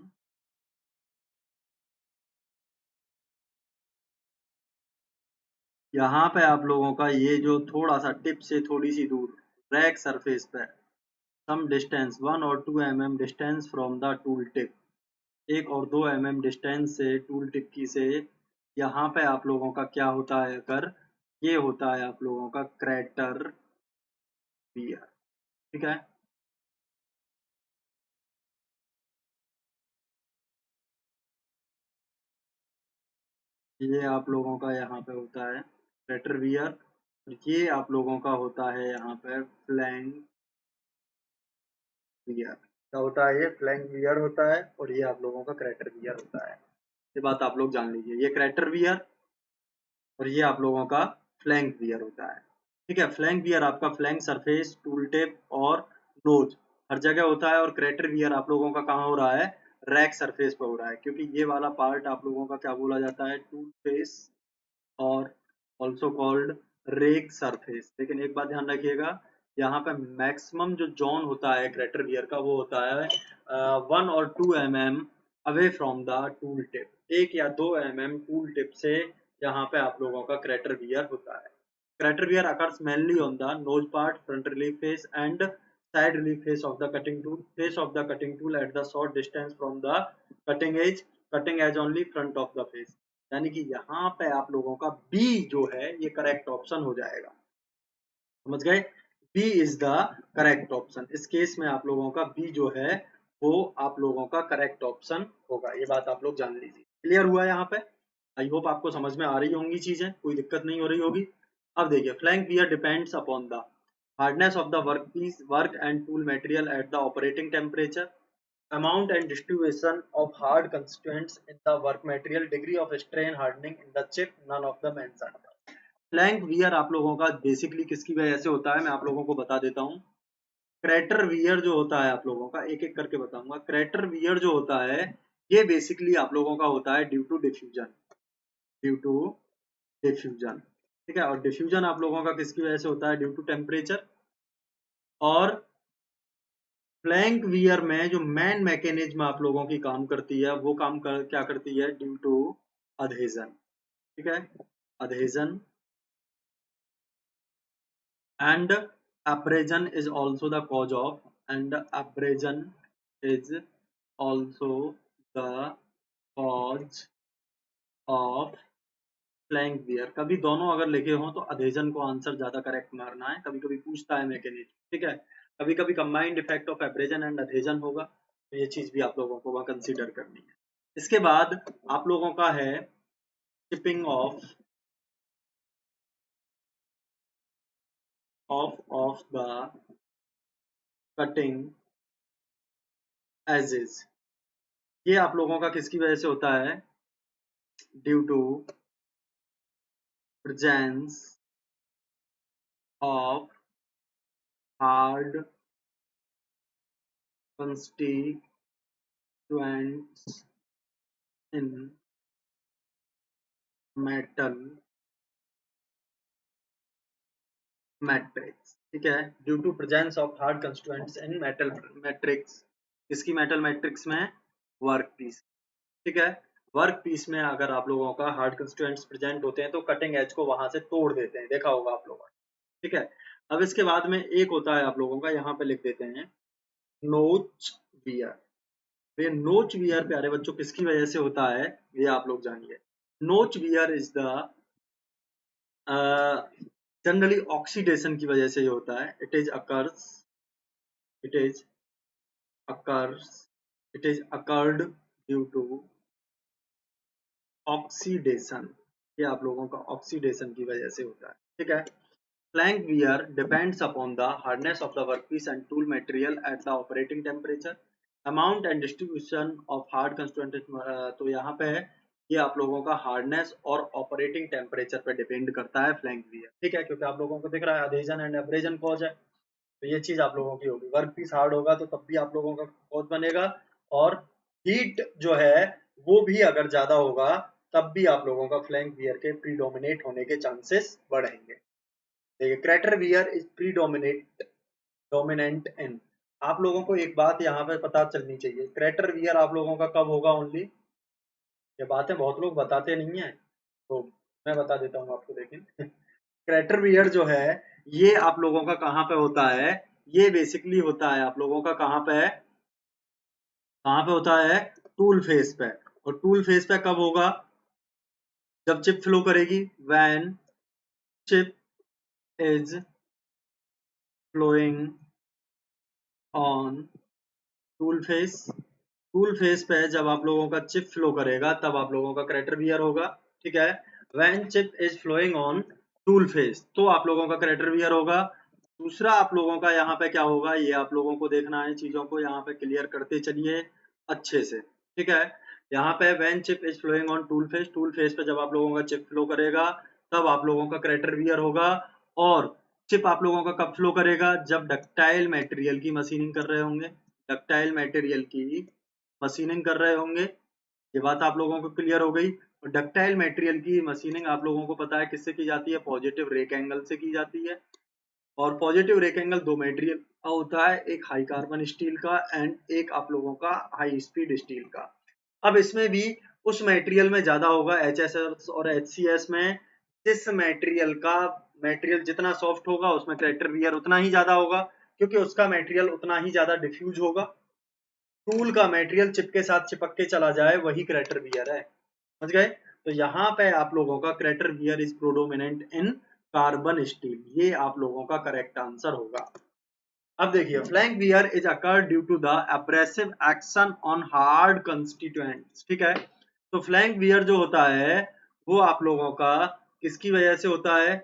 यहाँ पे आप लोगों का ये जो थोड़ा सा टिप से थोड़ी सी दूर रैक सरफेस पे सम डिस्टेंस 1 और 2 mm distance from the tool tip, 1 और 2 mm डिस्टेंस से टूल टिप की से यहाँ पे आप लोगों का क्या होता है, अगर ये होता है आप लोगों का क्रैटर वियर, ठीक है। ये आप लोगों का यहाँ पे होता है क्रैटर वियर, और ये आप लोगों का होता है यहाँ पे फ्लैंक वियर। क्या होता है, ये फ्लैंक वियर होता है और ये आप लोगों का क्रैटर वियर होता है। ये बात आप लोग जान लीजिए, ये क्रैटर वियर और ये आप लोगों का फ्लैंक वियर होता है, ठीक है। फ्लैंक वियर आपका फ्लैंक सरफेस, टूल टिप और नोज हर जगह होता है, और क्रैटर वियर आप लोगों का कहाँ हो रहा है, रैक सरफेस पे हो रहा है, क्योंकि ये वाला पार्ट आप लोगों का क्या बोला जाता है, टूल फेस और ऑल्सो कॉल्ड रेक सरफेस। लेकिन एक बात ध्यान रखिएगा, यहाँ पे मैक्सिमम जो जोन होता है क्रैटर वियर का वो होता है 1 और 2 mm away from the tool tip, 1 या 2 mm टूल टिप से यहाँ पे आप लोगों का क्रैटर वियर होता है। Crater wear occurs mainly on the nose part, front relief face and side relief face of the cutting tool. Face of the cutting tool at the short distance from the cutting edge only front of the face. यानी कि यहाँ पे आप लोगों का B जो है ये करेक्ट ऑप्शन हो जाएगा, समझ गए। B is the correct option, इस केस में आप लोगों का बी जो है वो आप लोगों का करेक्ट ऑप्शन होगा। ये बात आप लोग जान लीजिए। क्लियर हुआ यहाँ पे? आई होप आपको समझ में आ रही होंगी चीजें, कोई दिक्कत नहीं हो रही होगी। अब देखिए, flank wear depends upon the hardness of the work piece, work and tool material at the operating temperature, amount and distribution of hard constituents in the work material, degree of strain hardening in the chip, none of the mentioned। Flank wear आप लोगों का basically किसकी वजह से होता है, मैं आप लोगों को बता देता हूँ। क्रैटर वियर जो होता है आप लोगों का, एक एक करके बताऊंगा। क्रैटर वियर जो होता है ये बेसिकली आप लोगों का होता है due to diffusion, due to diffusion, ठीक है। और डिफ्यूजन आप लोगों का किसकी वजह से होता है, ड्यू टू टेम्परेचर। और फ्लैंक वियर में जो मेन मैकेनिज्म आप लोगों की काम करती है वो क्या करती है, ड्यू टू अधेजन, ठीक है, अधेजन। and abrasion is also the cause of and abrasion is also the cause of flank wear. कभी दोनों अगर लिखे हो तो अधेजन को आंसर ज्यादा करेक्ट मारना है, कभी कभी पूछता है मैकेनिज्म, ठीक है। कभी कभी combined effect of abrasion and adhesion होगा, तो ये चीज भी आप लोगों को वहां कंसीडर करनी है। इसके बाद आप लोगों का है chipping of the cutting edges. ये आप लोगों का किसकी वजह से होता है, due to presence of hard constituents in metal matrix, ठीक है। Due to presence of hard constituents in metal matrix, किसकी मेटल मैट्रिक्स में, वर्क पीस, ठीक है। वर्क पीस में अगर आप लोगों का हार्ड कंस्टिट्यूएंट्स प्रेजेंट होते हैं तो कटिंग एज को वहां से तोड़ देते हैं, देखा होगा आप लोगों ने, ठीक है। अब इसके बाद में एक होता है आप लोगों का, यहाँ पे लिख देते हैं नोच वियर। ये नोच वियर प्यारे बच्चों किसकी वजह से होता है, ये आप लोग जानिए। नोच wear is the generally oxidation की वजह से ये होता है। It is occurs it is occurred due to oxidation, ये आप लोगों का ऑक्सीडेशन की वजह से होता है, ठीक है। Flank wear depends upon the hardness of the workpiece and tool material at the operating temperature, amount and distribution of hard constituent. तो यहाँ पे है ये आप लोगों का हार्डनेस और ऑपरेटिंग टेम्परेचर पे डिपेंड करता है फ्लैंक वियर, ठीक है। क्योंकि आप लोगों को दिख रहा है अधेजन एंड एब्रेजन कॉज है, तो ये चीज आप लोगों की होगी। वर्क पीस हार्ड होगा तो तब भी आप लोगों का कॉज बनेगा, और हीट जो है वो भी अगर ज्यादा होगा तब भी आप लोगों का फ्लैंक वियर के प्रीडोमिनेट होने के चांसेस बढ़ेंगे। देखिए, crater wear is dominant in. आप लोगों को एक बात यहाँ पे पता चलनी चाहिए, क्रैटर वियर आप लोगों का कब होगा ओनली, ये बातें बहुत लोग बताते नहीं है, तो मैं बता देता हूँ आपको। लेकिन क्रैटर वियर जो है ये आप लोगों का कहाँ पे होता है, ये बेसिकली होता है आप लोगों का कहाँ पे है, कहाँ पे होता है, टूल फेस पे। और टूल फेस पे कब होगा, जब चिप फ्लो करेगी, when chip is flowing on tool face. Tool face पे जब आप लोगों का चिप फ्लो करेगा तब आप लोगों का करेक्टर वियर होगा, ठीक है। When chip is flowing on tool face तो आप लोगों का करेक्टर वियर होगा। दूसरा आप लोगों का यहाँ पे क्या होगा, ये आप लोगों को देखना है, चीजों को यहाँ पे क्लियर करते चलिए अच्छे से, ठीक है। यहाँ पे when chip is flowing on tool face पे जब आप लोगों का चिप फ्लो करेगा तब आप लोगों का करेक्टर वियर होगा। और चिप आप लोगों का कब फ्लो करेगा, जब डक्टाइल मटेरियल की मशीनिंग कर रहे होंगे, डक्टाइल मटेरियल की मशीनिंग कर रहे होंगे। ये बात आप लोगों को क्लियर हो गई। और डक्टाइल मटेरियल की मशीनिंग आप लोगों को पता है किससे की जाती है, पॉजिटिव रेक एंगल से की जाती है। और पॉजिटिव रेक एंगल दो मटेरियल का होता है, एक हाई कार्बन स्टील का एंड एक आप लोगों का हाई स्पीड स्टील का। अब इसमें भी उस मटेरियल में ज्यादा होगा HSS और HCS में, जिस मटेरियल जितना सॉफ्ट होगा उसमें करेक्टर वियर उतना ही ज्यादा होगा, क्योंकि उसका मटेरियल उतना ही ज्यादा डिफ्यूज होगा। टूल का मटेरियल चिप के साथ चिपक के चला जाए वही क्रेटर वियर है, समझ गए। तो यहाँ पे आप लोगों का crater wear is predominant in carbon steel, ये आप लोगों का करेक्ट आंसर होगा। अब देखिए, flank wear is occur due to the abrasive action on hard constituents, ठीक है। तो फ्लैंक वियर जो होता है वो आप लोगों का किसकी वजह से होता है,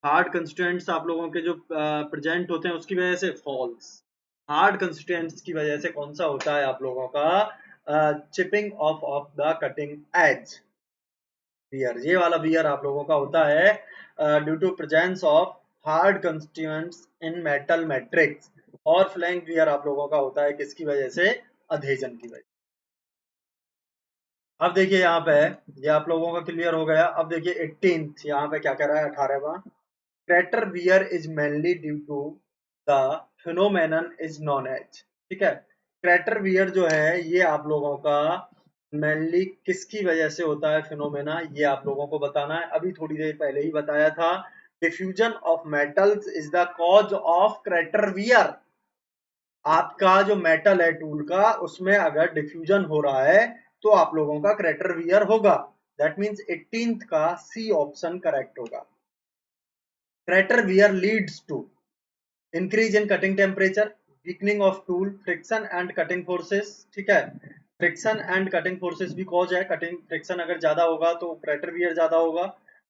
हार्ड कंस्टिट्यूएंट्स आप लोगों के जो प्रेजेंट होते हैं उसकी वजह से, फॉल्स। हार्ड कंस्टिट्यूएंट्स की वजह से कौन सा होता है आप लोगों का, chipping of the cutting edge wear, ये वाला वियर आप लोगों का होता है due to presence of hard constituents in metal matrix. और फ्लैंक वियर आप लोगों का होता है किसकी वजह से, अधेजन की वजह। अब देखिए यहाँ पे, ये आप लोगों का क्लियर हो गया। अब देखिए 18th यहाँ पे क्या कह रहा है, 18वां, crater wear is mainly due to the phenomenon is known as, ठीक है। क्रेटर वियर जो है ये आप लोगों का मेनली किसकी वजह से होता है, फिनोमेना, ये आप लोगों को बताना है। अभी थोड़ी देर पहले ही बताया था, diffusion of metals is the cause of crater wear. आपका जो मेटल है टूल का उसमें अगर डिफ्यूजन हो रहा है तो आप लोगों का क्रेटर वियर होगा। दैट मीन्स 18th का सी ऑप्शन करेक्ट होगा। Crater wear leads to increase in cutting temperature, weakening of tool, friction and cutting forces, ठीक है। फ्रिक्शन एंड कटिंग फोर्सेस भी कॉज है, कटिंग फ्रिक्शन अगर ज्यादा होगा तो क्रेटर वियर ज्यादा होगा।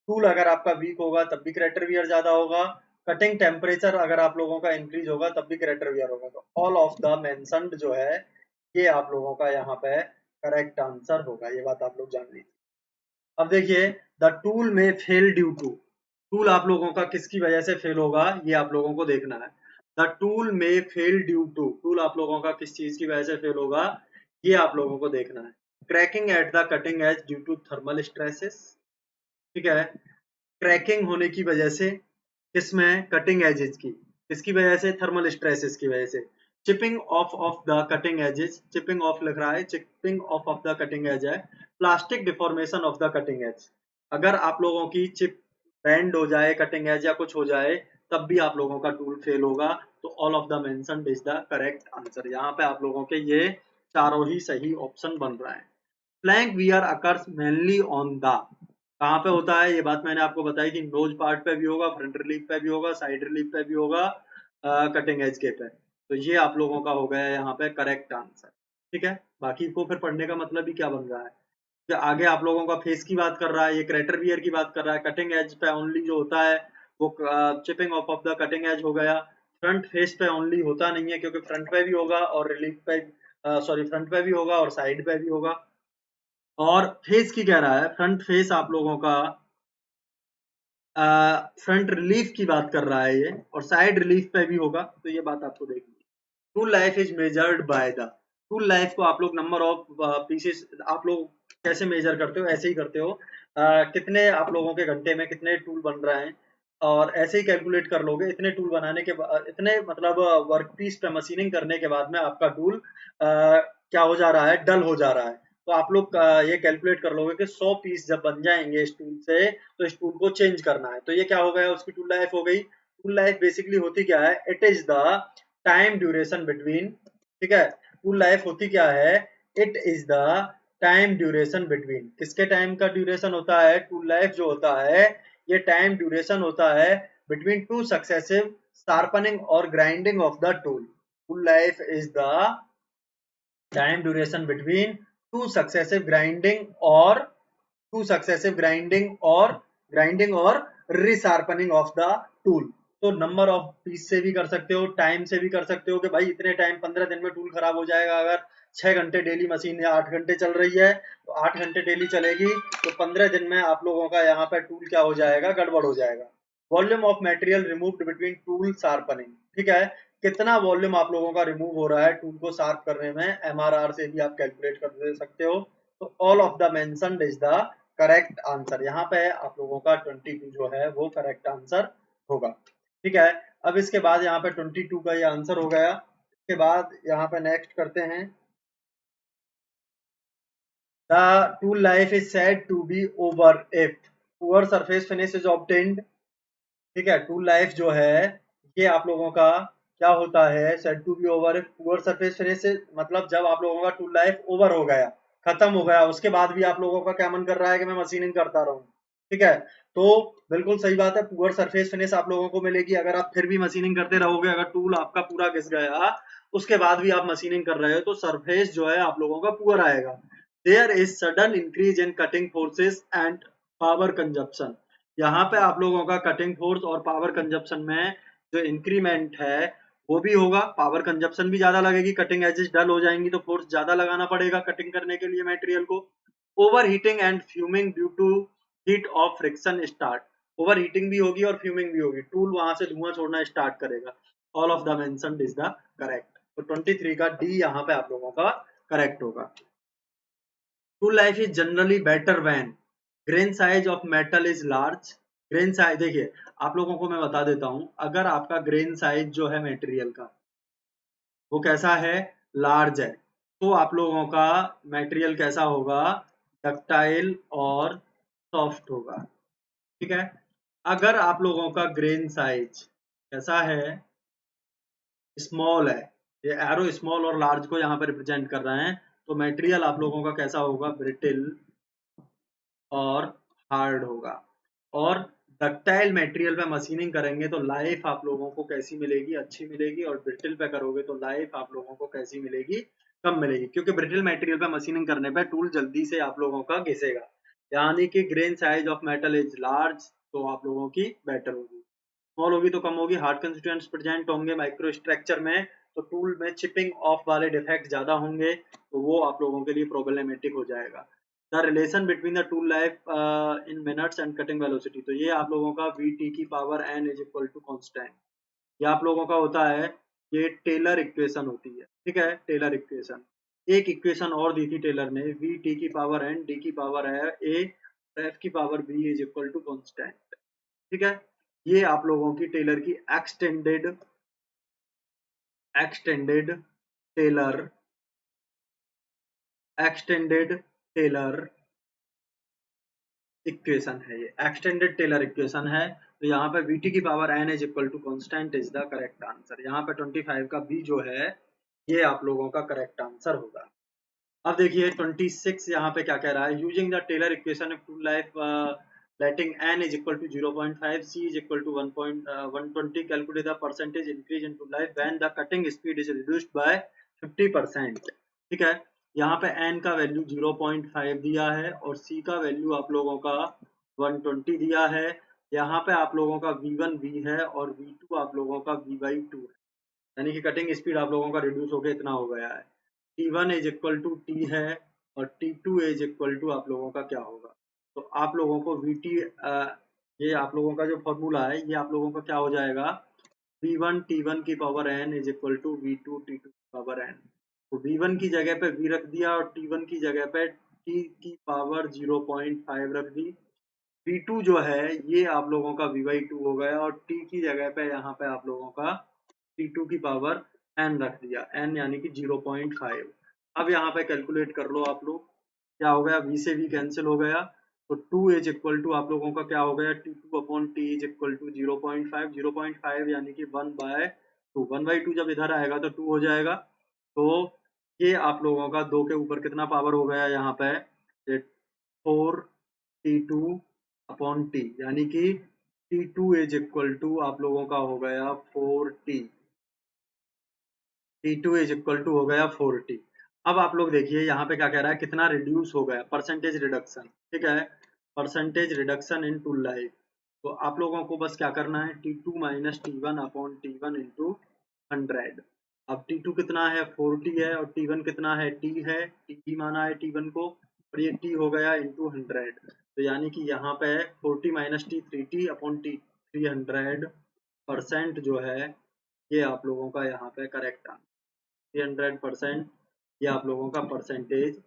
टूल अगर आपका वीक होगा तब भी क्रेटर वियर ज्यादा होगा। कटिंग टेम्परेचर अगर आप लोगों का इंक्रीज होगा तब भी क्रेटर वियर होगा। तो ऑल ऑफ द मेंशन्ड जो है ये आप लोगों का यहाँ पे करेक्ट आंसर होगा, ये बात आप लोग जान लीजिए। अब देखिए, द टूल में फेल ड्यू टू, टूल आप लोगों का किसकी वजह से फेल होगा ये आप लोगों को देखना है। द टूल में फेल ड्यू टू, टूल आप लोगों का किस चीज की वजह से फेल होगा ये आप लोगों को देखना है। Cracking at the cutting edge due to thermal stresses, ठीक है। क्रैकिंग होने की वजह से किसमें, कटिंग एजेस की, किसकी वजह से, थर्मल स्ट्रेसेस की वजह से। Chipping of the cutting edges, chipping of लिख रहा है, chipping of the cutting edge है। Plastic deformation of the cutting edge, अगर आप लोगों की चिप बेंड हो जाए कटिंग एज या कुछ हो जाए तब भी आप लोगों का टूल फेल होगा। तो all of the mentioned is the correct answer, यहाँ पे आप लोगों के ये चारों ही सही ऑप्शन बन रहा है। Flank wear occurs mainly on the, कहाँ पे होता है ये बात मैंने आपको बताई कि नोज पार्ट पे भी होगा, फ्रंट रिलीफ पे भी होगा, साइड रिलीफ पे भी होगा, कटिंग एज के पे। तो ये आप लोगों का हो गया यहाँ पे करेक्ट आंसर, ठीक है। बाकी को फिर पढ़ने का मतलब ही क्या बन रहा है, कि आगे आप लोगों का फेस की बात कर रहा है, ये क्रेटर वियर की बात कर रहा है, कटिंग एज पे ओनली जो होता है वो chipping of the cutting as हो गया। फ्रंट फेस पे ओनली होता नहीं है, क्योंकि फ्रंट पे भी होगा और रिलीफ पे, सॉरी फ्रंट पे भी होगा और साइड पे भी होगा। और फेस की कह रहा है, फ्रंट फेस आप लोगों का फ्रंट रिलीफ की बात कर रहा है ये, और साइड रिलीफ पे भी होगा, तो ये बात आपको देखनी है। Tool life is measured by the, tool life को आप लोग नंबर ऑफ पीसेस आप लोग कैसे मेजर करते हो, ऐसे ही करते हो, कितने आप लोगों के घंटे में कितने टूल बन रहे हैं, और ऐसे ही कैलकुलेट कर लोगे। इतने टूल बनाने के बाद, इतने मतलब वर्क पीस पे मशीनिंग करने के बाद में आपका टूल क्या हो जा रहा है, डल हो जा रहा है। तो आप लोग ये कैलकुलेट कर लोगे कि 100 पीस जब बन जाएंगे इस टूल से तो इस टूल को चेंज करना है। तो ये क्या हो गया, उसकी टूल लाइफ हो गई। टूल लाइफ बेसिकली होती क्या है, it is the time duration between, ठीक है। टूल लाइफ होती क्या है, it is the time duration between, किसके टाइम का ड्यूरेशन होता है, टूल लाइफ जो होता है ये टाइम ड्यूरेशन होता है बिटवीन टू सक्सेसिव शार्पनिंग और grinding of the tool. Tool life is the time duration between two successive grinding और ग्राइंडिंग और रिशार्पनिंग ऑफ द टूल। तो नंबर ऑफ पीस से भी कर सकते हो, टाइम से भी कर सकते हो कि भाई इतने टाइम 15 दिन में टूल खराब हो जाएगा। अगर 6 घंटे डेली मशीन या 8 घंटे चल रही है तो 8 घंटे डेली चलेगी, तो 15 दिन में आप लोगों का यहाँ पे टूल क्या हो जाएगा, गड़बड़ हो जाएगा। Volume of material removed between tool sharpening, ठीक है, कितना वॉल्यूम आप लोगों का रिमूव हो रहा है टूल को शार्प करने में, एमआरआर से भी आप कैलकुलेट कर दे सकते हो। तो all of the mentioned is the correct answer. यहाँ पे आप लोगों का 22 जो है वो करेक्ट आंसर होगा, ठीक है। अब इसके बाद यहाँ पे 22 का ये आंसर हो गया। इसके बाद यहाँ पे नेक्स्ट करते हैं, the tool life is said to be over if poor surface finish is obtained, ठीक है। टूल लाइफ जो है ये आप लोगों का क्या होता है, said to be over poor surface finish, मतलब जब आप लोगों का टूल लाइफ ओवर हो गया, खत्म हो गया, उसके बाद भी आप लोगों का क्या मन कर रहा है कि मैं मशीनिंग करता रहूं, ठीक है। तो बिल्कुल सही बात है, पुअर सरफेस फिनिश आप लोगों को मिलेगी अगर आप फिर भी मशीनिंग करते रहोगे। अगर टूल आपका पूरा घिस गया उसके बाद भी आप मशीनिंग कर रहे हो तो सरफेस जो है आप लोगों का पुअर आएगा। There is sudden increase in cutting forces and power consumption, यहाँ पे आप लोगों का कटिंग फोर्स और पावर कंजप्शन में जो इंक्रीमेंट है वो भी होगा, पावर कंजप्शन भी ज्यादा लगेगी, कटिंग एजेस डल हो जाएंगी तो फोर्स ज्यादा लगाना पड़ेगा कटिंग करने के लिए मटेरियल को। Over heating and fuming due to heat of friction start, over heating भी होगी और फ्यूमिंग भी होगी, टूल वहां से धुआं छोड़ना स्टार्ट करेगा। All of the mentioned is the correct. तो 23 का डी यहाँ पे आप लोगों का करेक्ट होगा। Tool life is generally better when grain size of metal is large, grain size देखिए आप लोगों को मैं बता देता हूं, अगर आपका ग्रेन साइज जो है मटेरियल का वो कैसा है, लार्ज है, तो आप लोगों का मटेरियल कैसा होगा, डक्टाइल और सॉफ्ट होगा, ठीक है। अगर आप लोगों का ग्रेन साइज कैसा है, स्मॉल है, ये एरो स्मॉल और लार्ज को यहाँ पे रिप्रेजेंट कर रहे हैं, तो मटेरियल आप लोगों का कैसा होगा, ब्रिटिल और हार्ड होगा। और डक्टाइल मटेरियल पे मशीनिंग करेंगे तो लाइफ आप लोगों को कैसी मिलेगी, अच्छी मिलेगी, और ब्रिटिल पे करोगे तो लाइफ आप लोगों को कैसी मिलेगी, कम मिलेगी, क्योंकि ब्रिटिल मटेरियल पे मशीनिंग करने पे टूल जल्दी से आप लोगों का घिसेगा। यानी कि grain size of metal is large तो आप लोगों की बेटर होगी, स्मॉल होगी तो कम होगी, हार्ड कंस्टिट्यूएंट्स प्रेजेंट होंगे माइक्रो स्ट्रक्चर में तो टूल में चिपिंग ऑफ वाले डिफेक्ट ज्यादा होंगे तो वो आप लोगों के लिए प्रॉब्लमेटिक हो जाएगा। The relation between the tool life in minutes and cutting velocity, तो ये आप लोगों का वी टी की power n is equal to constant, ये आप लोगों का होता है, ये टेलर इक्वेशन होती है, ठीक है, टेलर इक्वेशन। एक इक्वेशन और दी थी टेलर ने, वी टी की पावर एन डी की पावर है ए, एफ की power b is equal to constant, ठीक है। ये आप लोगों की टेलर की extended Taylor extended Taylor equation है, ये एक्सटेंडेड टेलर इक्वेशन है। तो यहाँ पे वीटी की power n is equal to constant is the correct answer. यहाँ पे 25 का बी जो है ये आप लोगों का करेक्ट आंसर होगा। अब देखिए 26 यहाँ पे क्या कह रहा है, using the Taylor equation of tool life letting n is equal to 0.5, c is equal to 1.120, calculate the percentage increase in tool life when the cutting speed is reduced by 50%, ठीक है। यहाँ पे n का value 0.5 दिया है और c का value आप लोगों का 120 दिया है। यहाँ पे आप लोगों का v1 v है और v2 आप लोगों का v/2 है, यानी कि कटिंग स्पीड आप लोगों का रिड्यूस होकर इतना हो गया है। T1 is equal to T है और T2 इज इक्वल टू आप लोगों का क्या होगा, तो आप लोगों को VT ये आप लोगों का जो फॉर्मूला है ये आप लोगों का क्या हो जाएगा, V1 T1 की power n is equal to V2 T2 की पावर n। तो V1 की जगह पे V रख दिया और T1 की जगह पे T की पावर 0.5 रख दी। V2 जो है ये आप लोगों का V/2 हो गया और T की जगह पे यहाँ पे आप लोगों का T2 की पावर n रख दिया, n यानी कि 0.5। अब यहाँ पे कैलकुलेट कर लो आप लोग, क्या हो गया, v से v कैंसिल हो गया, तो 2 इज इक्वल टू आप लोगों का क्या हो गया, T2 upon T is equal to 0.5, 0.5 यानी कि 1/2, 1/2 जब इधर आएगा तो 2 हो जाएगा, तो ये आप लोगों का 2 के ऊपर कितना पावर हो गया यहाँ पे, ये 4T2 अपॉन टी, यानी कि T2 इज इक्वल टू आप लोगों का हो गया 4T, T2 is equal to हो गया 4T। अब आप लोग देखिए यहाँ पे क्या कह रहा है, कितना रिड्यूस हो गया, परसेंटेज रिडक्शन, ठीक है, percentage reduction in tool life. तो आप लोगों को बस क्या करना है, T2 minus T1 upon T1 into 100। अब T2 कितना है, 4T है, और T1 कितना है, T है, T माना है T1 को, और ये T हो गया इंटू 100। तो यानी कि यहाँ पे 4T minus T 3T upon T 300% जो है, ये आप लोगों का यहाँ पे करेक्ट आंसर 300%। ये आप लोगों का परसेंटेज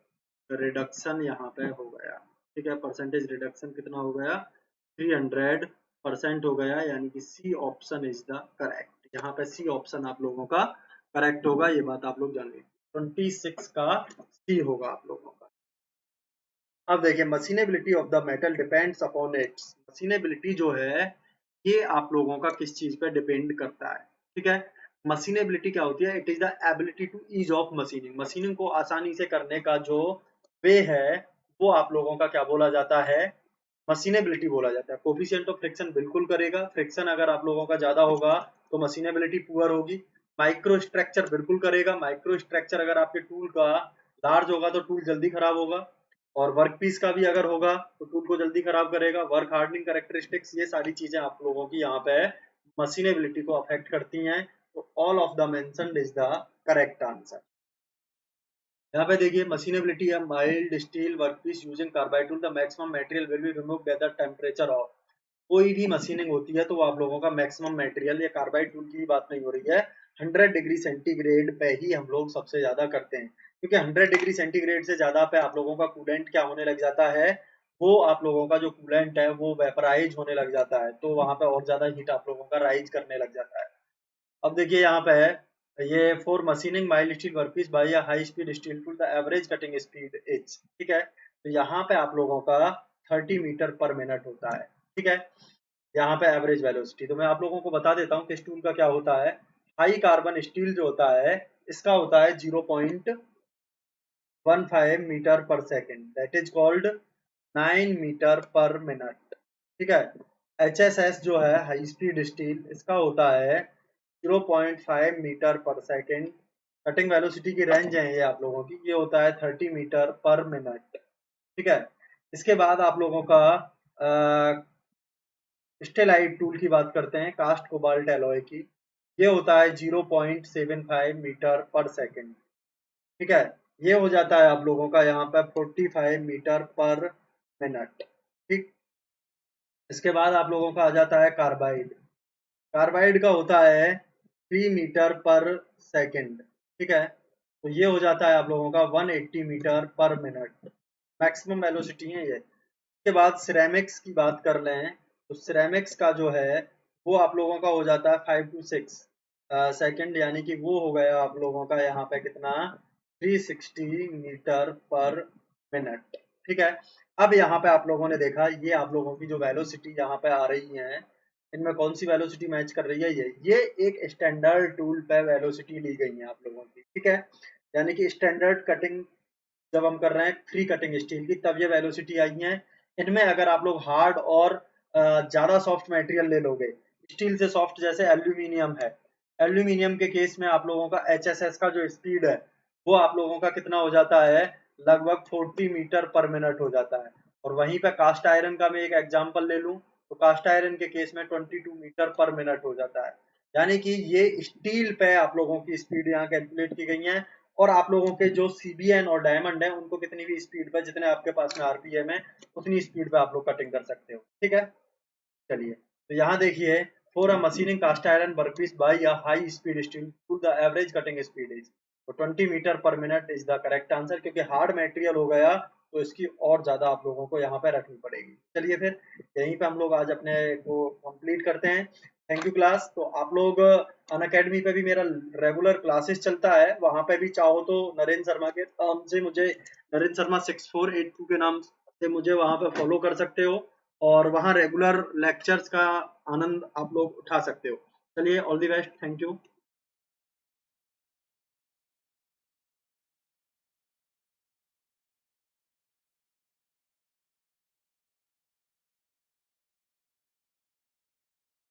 रिडक्शन यहाँ पे हो गया, ठीक है, परसेंटेज रिडक्शन कितना हो गया, 300% हो गया, यानी कि C option is the correct. यहाँ पे सी ऑप्शन आप लोगों का करेक्ट होगा, ये बात आप लोग जान लीजिए, 26 का सी होगा आप लोगों का। अब देखिए, machinability of the metal depends upon its, machinability जो है ये आप लोगों का किस चीज पे डिपेंड करता है, ठीक है। मशीनेबिलिटी क्या होती है, it is the ability to ease of machining, machining को आसानी से करने का जो वे है, वो आप लोगों का क्या बोला जाता है, मशीनेबिलिटी बोला जाता है। कोफिशिएंट ऑफ फ्रिक्शन बिल्कुल करेगा, फ्रिक्शन अगर आप लोगों का ज्यादा होगा तो मशीनेबिलिटी पुअर होगी। माइक्रो स्ट्रक्चर बिल्कुल करेगा, माइक्रो स्ट्रक्चर अगर आपके टूल का लार्ज होगा तो टूल जल्दी खराब होगा, और वर्क पीस का भी अगर होगा तो टूल को जल्दी खराब करेगा। वर्क हार्डनिंग कैरेक्टरिस्टिक्स, ये सारी चीजें आप लोगों की यहाँ पे मशीनेबिलिटी को अफेक्ट करती हैं। तो all of the mentioned is the correct answer. यहाँ पे देखिए, मशीनेबिलिटी है mild steel workpiece using carbide tool, the maximum material will be removed at the temperature of, कोई भी मशीनिंग होती है तो वो आप लोगों का मैक्सिमम मटेरियल, ये कार्बाइड टूल की बात नहीं हो रही है, 100 डिग्री सेंटीग्रेड पे ही हम लोग सबसे ज्यादा करते हैं, क्योंकि 100 डिग्री सेंटीग्रेड से ज्यादा पे आप लोगों का कूलेंट क्या होने लग जाता है, वो आप लोगों का जो कूलेंट है वो वेपराइज होने लग जाता है, तो वहां पे और ज्यादा हीट आप लोगों का राइज करने लग जाता है। अब देखिए यहाँ पे है, ये for machining mild steel workpiece by a high speed steel tool the average cutting speed is, ठीक है, तो यहाँ पे आप लोगों का 30 मीटर पर मिनट होता है, ठीक है, यहाँ पे एवरेज वेलोसिटी। तो मैं आप लोगों को बता देता हूँ कि स्टूल का क्या होता है। हाई कार्बन स्टील जो होता है, इसका होता है 0.15 metre per second, that is called 9 metre per minute, ठीक है। HSS जो है हाई स्पीड स्टील, इसका होता है 0.5 metre per second, cutting velocity की रेंज है ये आप लोगों की, ये होता है 30 मीटर पर मिनट, ठीक है। इसके बाद आप लोगों का स्टेलाइट टूल की बात करते हैं, कास्ट कोबाल्ट एलॉय की, ये होता है 0.75 मीटर पर सेकेंड, ठीक है, ये हो जाता है आप लोगों का यहाँ पे 45 मीटर पर मिनट, ठीक। इसके बाद आप लोगों का आ जाता है कार्बाइड, कार्बाइड का होता है 3 मीटर पर सेकेंड, ठीक है, तो ये हो जाता है आप लोगों का 180 metre per minute, maximum velocity है ये। के बाद सिरेमिक्स की बात कर लें, तो सिरेमिक्स का जो है वो आप लोगों का हो जाता है 5 to 6 सेकेंड, यानी कि वो हो गया आप लोगों का यहाँ पे कितना, 360 मीटर पर मिनट, ठीक है। अब यहाँ पे आप लोगों ने देखा, ये आप लोगों की जो वेलोसिटी यहाँ पे आ रही है, इनमें कौन सी वेलोसिटी मैच कर रही है, ये एक स्टैंडर्ड टूल पे वेलोसिटी ली गई है आप लोगों की, ठीक है, यानी कि स्टैंडर्ड कटिंग जब हम कर रहे हैं फ्री कटिंग स्टील की, तब ये वेलोसिटी आई है। इनमें अगर आप लोग हार्ड और ज्यादा सॉफ्ट मटेरियल ले लोगे, स्टील से सॉफ्ट जैसे एल्यूमिनियम है, एल्यूमिनियम के केस में आप लोगों का HSS का जो स्पीड है वो आप लोगों का कितना हो जाता है, लगभग 40 मीटर पर मिनट हो जाता है। और वहीं पे कास्ट आयरन का मैं एक एग्जांपल ले लूं, तो कास्ट आयरन के केस में 22 मीटर पर मिनट हो जाता है, यानी कि ये स्टील पे आप लोगों की स्पीड यहाँ कैलकुलेट की गई है। और आप लोगों के जो CBN और डायमंड है, उनको कितनी भी स्पीड पे, जितने आपके पास में RPM है, उतनी स्पीड पे आप लोग कटिंग कर सकते हो, ठीक है। चलिए, तो यहाँ देखिए, for a machining cast iron workpiece by a high speed steel tool the average cutting speed is, तो 20 metre per minute is the correct answer, क्योंकि हार्ड मटेरियल हो गया तो इसकी और ज्यादा आप लोगों को यहाँ पे रखनी पड़ेगी। चलिए फिर यहीं पे हम लोग आज अपने को कंप्लीट करते हैं। Thank you class. तो आप लोग अन अकेडमी पे भी मेरा रेगुलर क्लासेस चलता है, वहां पे भी चाहो तो नरेंद्र शर्मा के नाम से मुझे, नरेंद्र शर्मा 6482 के नाम से मुझे वहां पे फॉलो कर सकते हो, और वहाँ रेगुलर लेक्चर्स का आनंद आप लोग उठा सकते हो। चलिए, all the best, thank you.